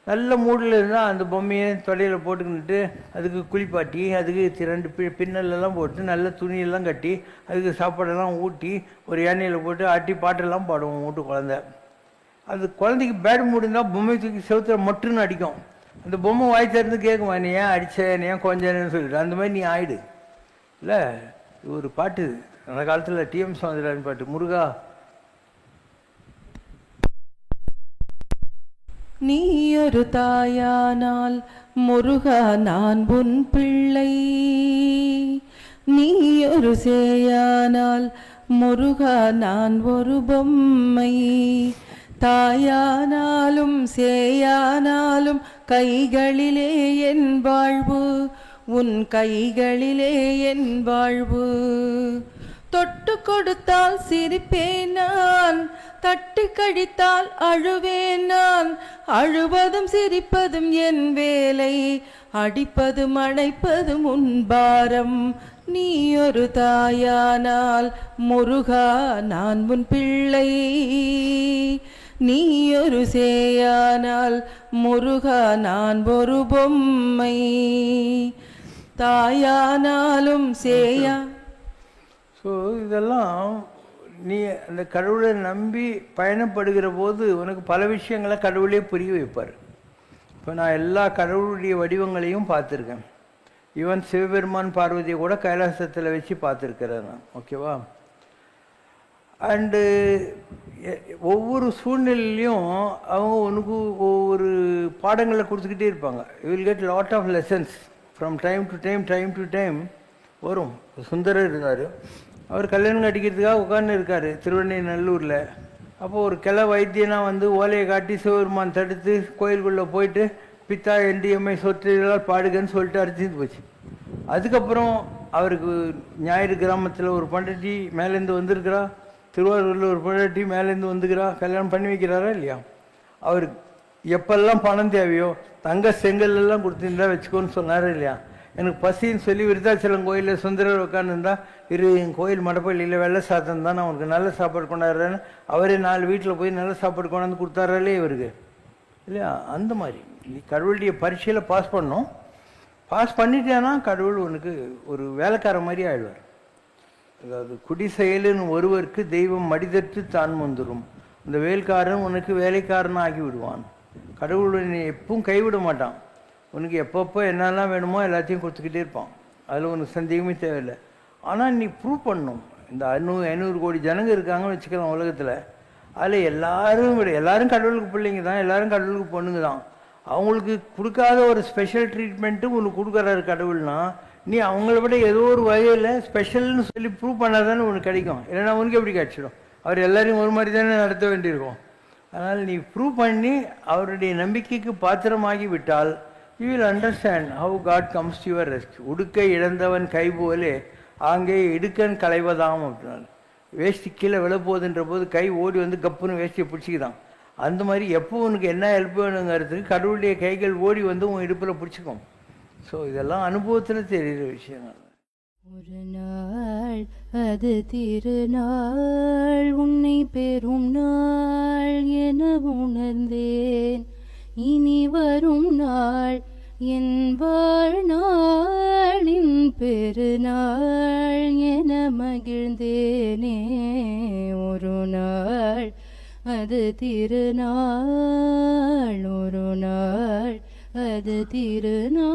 நல்ல மூடில் இருந்தால் அந்த பொம்மையை தொடையில் போட்டுக்கிட்டு அதுக்கு குளிப்பாட்டி அதுக்கு ரெண்டு பின்னலெல்லாம் போட்டு நல்ல துணியெல்லாம் கட்டி அதுக்கு சாப்பாடெல்லாம் ஊட்டி ஒரு ஏனையில் போட்டு ஆட்டி பாட்டெல்லாம் பாடுவோம் வீட்டு குழந்தை. அது குழந்தைக்கு பேட் மூடிருந்தால் பொம்மை தூக்கி செவுத்துல மட்டுன்னு அடிக்கும். அந்த பொம்மை வாய் திறந்து கேட்குமா, நீ ஏன் அடிச்ச, நீ ஏன் கொஞ்சன்னு சொல்லிட்டு. அந்த மாதிரி நீ ஆயிடு இல்லை. இது ஒரு பாட்டு அந்த காலத்தில் டிஎம் சௌந்தரராஜன் பாட்டு, முருகா நீ ஒரு தாயானால் முருகா நான் உன் பிள்ளை, நீ ஒரு சேயானால் முருகா நான் ஒரு பொம்மை. தாயானாலும் சேயானாலும் கைகளிலே என் வாழ்வு, உன் கைகளிலே என் வாழ்வு. தொட்டு கொடுத்தால் சிரிப்பேன் நான், தட்டி கழித்தால் அழுவேன் நான். அழுவதும் சிரிப்பதும் என் வேலை, அடிப்பதும் அணைப்பதும் உன் பாரம். நீ ஒரு தாயானால் முருகா நான் உன் பிள்ளை, நீ ஒரு சேயானால் முருகா நான் ஒரு பொம்மை. தாயானாலும் சேயா. ஸோ இதெல்லாம் நீ அந்த கடவுளை நம்பி பயணப்படுகிற போது உனக்கு பல விஷயங்களை கடவுளே புரிய வைப்பார். இப்போ நான் எல்லா கடவுளுடைய வடிவங்களையும் பார்த்துருக்கேன். ஈவன் சிவபெருமான் பார்வதியை கூட கைலாசத்தில் வச்சு பார்த்துருக்கிறேன் நான். ஓகேவா? அண்டு ஒவ்வொரு சூழ்நிலையிலையும் அவங்க உனக்கு ஒவ்வொரு பாடங்களை கொடுத்துக்கிட்டே இருப்பாங்க. You will get lot of lessons from time to time வரும். சுந்தரர் இருந்தார், அவர் கல்யாணம் கட்டிக்கிறதுக்காக உட்கார்ந்து இருக்கார் திருவெண்ணெய்நல்லூரில். அப்போது ஒரு கிளை வைத்தியனாக வந்து ஓலையை காட்டி சிவபெருமான் தடுத்து கோயிலுக்குள்ளே போயிட்டு பித்தா என்று எம்மை சொற்றால் பாடுகன்னு சொல்லிட்டு அடிச்சுட்டு போச்சு. அதுக்கப்புறம் அவருக்கு ஞாயிறு கிராமத்தில் ஒரு பொண்டாட்டி மேலேருந்து வந்திருக்கிறா, திருவாரூரில் ஒரு பொண்டாட்டி மேலேருந்து வந்துக்கிறா, கல்யாணம் பண்ணி வைக்கிறாரா இல்லையா? அவர் எப்பெல்லாம் பணம் தேவையோ தங்க செங்கல் எல்லாம் கொடுத்துருந்தா வச்சுக்கோன்னு சொன்னாரா இல்லையா? எனக்கு பசின்னு சொல்லி விருத்தாச்சலம் கோயிலில் சுந்தரர் உட்காந்துருந்தா, என் கோயில் மடப்பள்ளியில் வெள்ளை சாதம் தான், நான் உனக்கு நல்ல சாப்பாடு கொண்டாடுறேன்னு அவரே 4 வீட்டில் போய் நல்ல சாப்பாடு கொண்டாந்து கொடுத்தாராலே இவருக்கு இல்லையா? அந்த மாதிரி கடவுளுடைய பரீட்சையில் பாஸ் பண்ணோம். பாஸ் பண்ணிட்டேன்னா கடவுள் உனக்கு ஒரு வேலைக்கார மாதிரி ஆயிடுவார். அதாவது குடி செயலுன்னு ஒருவருக்கு தெய்வம் மடிதற்று தான் வந்துடும். இந்த வேலைக்காரன் உனக்கு வேலைக்காரன் ஆகி விடுவான். கடவுள் நீ எப்பவும் கைவிட மாட்டான். உனக்கு எப்பப்போ என்னெல்லாம் வேணுமோ எல்லாத்தையும் கொடுத்துக்கிட்டே இருப்பான். அதில் உனக்கு சந்தேகமே தேவையில்லை. ஆனால் நீ ப்ரூவ் பண்ணணும். இந்த 500 கோடி ஜனங்க இருக்காங்கன்னு வச்சுக்கலாம் உலகத்தில். அதில் எல்லாரும் கடவுளுக்கு பிள்ளைங்க தான், எல்லாரும் கடவுளுக்கு பொண்ணுங்க தான். அவங்களுக்கு கொடுக்காத ஒரு ஸ்பெஷல் ட்ரீட்மெண்ட்டு உனக்கு கொடுக்குறாரு கடவுள்னா, நீ அவங்கள விட ஏதோ ஒரு வகையில் ஸ்பெஷல்னு சொல்லி ப்ரூவ் பண்ணாதானே உனக்கு கிடைக்கும். இல்லைன்னா உனக்கு எப்படி கிடச்சிடும்? அவர் எல்லாரையும் ஒரு மாதிரி தானே நடத்த வேண்டியிருக்கும். அதனால் நீ ப்ரூவ் பண்ணி அவருடைய நம்பிக்கைக்கு பாத்திரமாகி விட்டால் you will understand how God comes to your rescue. உடுக்கை இழந்தவன் கை போலே ஆங்கே இடுக்கன் களைவதாம் அப்படின்னாரு. வேஷ்டி கீழே விழப்போகுதுன்ற போது கை ஓடி வந்து கப்புன்னு வேஷ்டியை பிடிச்சிக்கிதான். அந்த மாதிரி எப்போ உனக்கு என்ன ஹெல்ப் வேணுங்கிறதுக்கு கடவுளுடைய கைகள் ஓடி வந்து உன் இடுப்பில் பிடிச்சிக்கும். ஸோ இதெல்லாம் அனுபவத்தில் தெரிகிற விஷயங்கள். ஒரு நாள் அது திருநாள், உன்னை பெறும் நாள் என உணர்ந்தேன். இனி வரும் நாள் என் வாழ்நாளின் பெருநாள் என மகிழ்ந்தேனே. ஒரு நாள் அது திருநாள், ஒரு நாள் அது திருநாள்.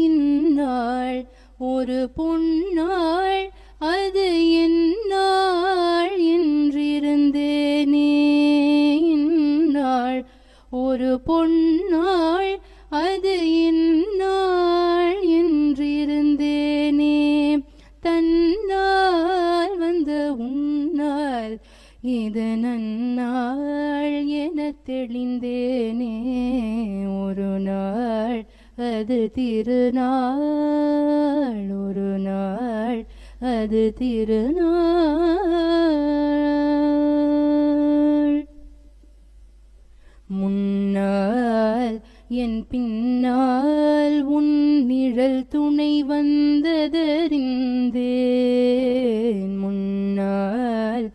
இந்நாள் ஒரு பொன்னாள், அது எந்நாள் என்றிருந்தேனே. இந்நாள் ஒரு பொன்னாள், அது எந்நாள் என்றிருந்தேனே. தன்னால் வந்த உன்னால் இது நன்னாள் என தெளிந்தேனே. ஒரு நாள் அது திருநாள், ஒரு நாள் அது திருநாள். முன்னால் என் பின்னால் உன் நிழல் துணை வந்ததறிந்தேன். முன்னால்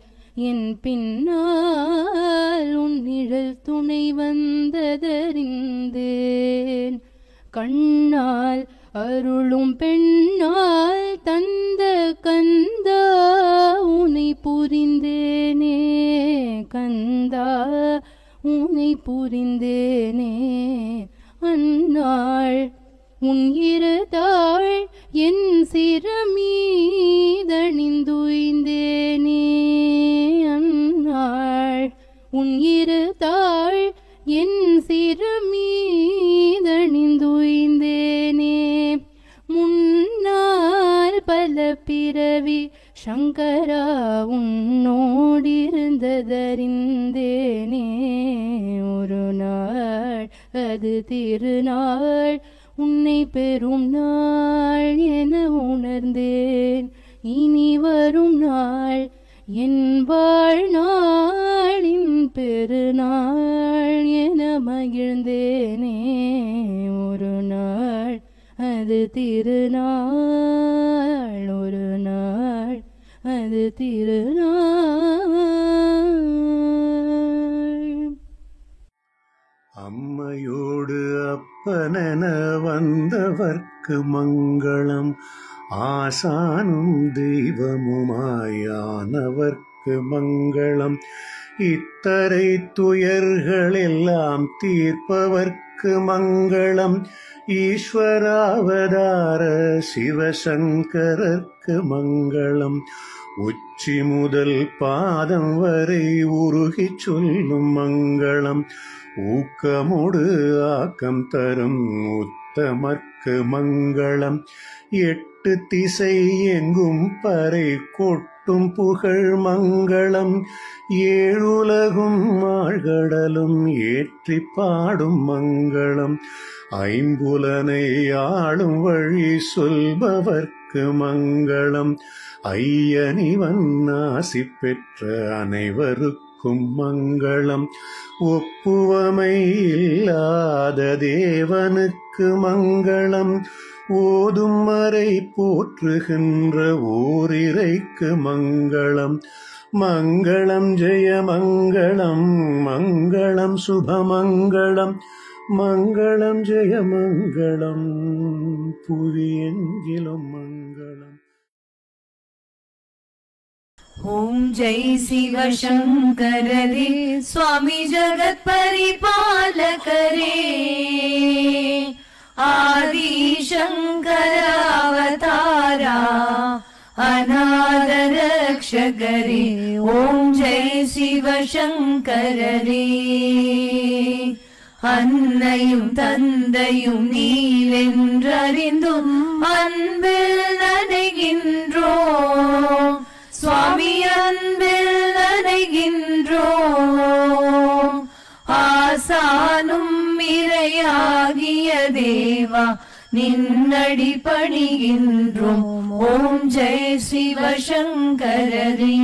என் பின்னால் உன் நிழல் துணை வந்ததறிந்தேன். கண்ணால் அருளும் பெண்ணால் தந்த கந்தா உனை புரிந்தேனே. கந்தா உனை புரிந்தேனே. அந்நாள் உன் இருதாள் என் சிரமீதணிந்துய்ந்தேனே. அந்நாள் உன் இருதாள் என் சிரமீதணிந்துய்ந்தேனே. முன்னால் பல பிறவி சங்கரா உன்னோடிருந்ததறிந்தேனே. ஒரு நாள் அது திருநாள், உன்னை பெறும் நாள் என உணர்ந்தேன். இனி வரும் நாள் என் வாழ்நாளின் பெருநாள் என மகிழ்ந்தேனே. ஒரு நாள் அது திருநாள், ஒரு நாள் அது திருநாள். அம்மையோடு அப்பனென வந்தவர்க்கு மங்களம், ஆசானும் தெய்வமுமாயானவர்க்கு மங்களம். இத்தரை துயர்களெல்லாம் தீர்ப்பவர்க்கு மங்களம், ஈஸ்வராவதார சிவசங்கரர்க்கு மங்களம். உச்சி முதல் பாதம் வரை உருகிச் சொல்லும் மங்களம், ஊக்கமோடு ஆக்கம் தரும் உத்தமர்க்கு மங்களம். எட்டு திசை எங்கும் பறை கொட்டு போற்றும் புகழ் மங்களம் ஏழுலகும் ஆழ்கடலும் ஏற்றி பாடும் மங்களம் ஐம்புலனை ஆளும் வழி சொல்பவர்க்கு மங்களம் ஐயனிவன் ஆசி பெற்ற அனைவருக்கும் மங்களம் ஒப்புவமை இல்லாத தேவனுக்கு மங்களம் ஓதும் வரை போற்றுகின்ற ஓரிரைக்கு மங்களம் மங்களம் ஜெய மங்களம் மங்களம் சுபமங்களம் மங்களம் ஜெய மங்களம் புவியெங்கிலும் மங்களம். ஓம் ஜெய் சிவ சங்கரரே சுவாமி ஜகத் பரிபாலகரே ஆதி சங்கர அவதாரா அநாத ரக்ஷகரே ஓம் ஜெய் சிவ சங்கரரே அன்னையும் தந்தையும் நீவென்றறிந்தும் அன்பில் நனைகின்றோம் சுவாமி அன்பில் நனைகின்றோம் ஆசானும் இறையாகிய தேவா நின்னடி பணிகின்றோம் ஓம் ஜெய் சிவ சங்கரரே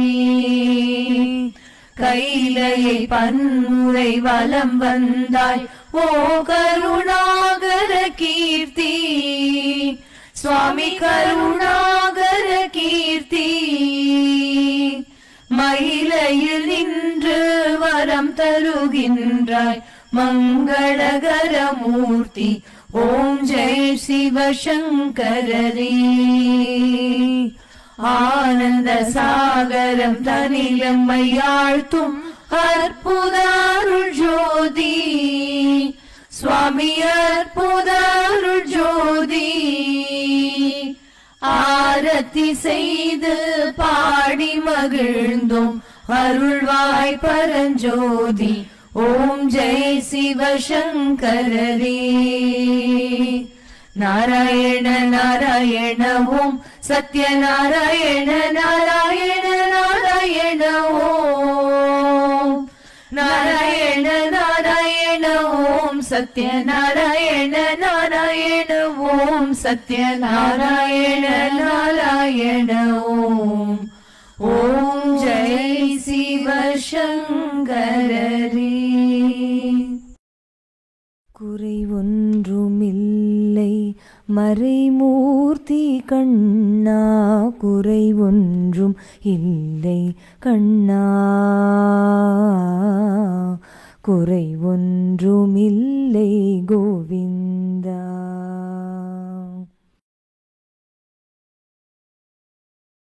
கைலையை பன்முறை வலம் வந்தாய் ஓ கருணாகர கீர்த்தி சுவாமி கருணாகர கீர்த்தி மயிலையில் நின்று வரம் தருகின்றாய் மங்களகர மூர்த்தி ஓம் ஜெய் சிவ சங்கரரே ஆனந்த சாகரம் தனிலம்மையாழ்த்தும் அற்புத அருள் ஜோதி சுவாமி அற்புத அருள் ஜோதி ஆரத்தி செய்து பாடி மகிழ்ந்தோம் அருள்வாய் பரஞ்சோதி ஓம் ஜெய் சிவ சங்கரரே நாராயண நாராயண ஓம் சத்யநாராயண நாராயண நாராயண ஓம் நாராயண நாராயண ஓம் சத்யநாராயண நாராயண ஓம் சத்யநாராயண நாராயண ஓம் ஓம் ஜெய் சிவ சங்கரரே. குறை ஒன்றுமில்லை மறைமூர்த்தி கண்ணா குறை ஒன்றும் இல்லை கண்ணா குறை ஒன்றுமில்லை கோவிந்தா.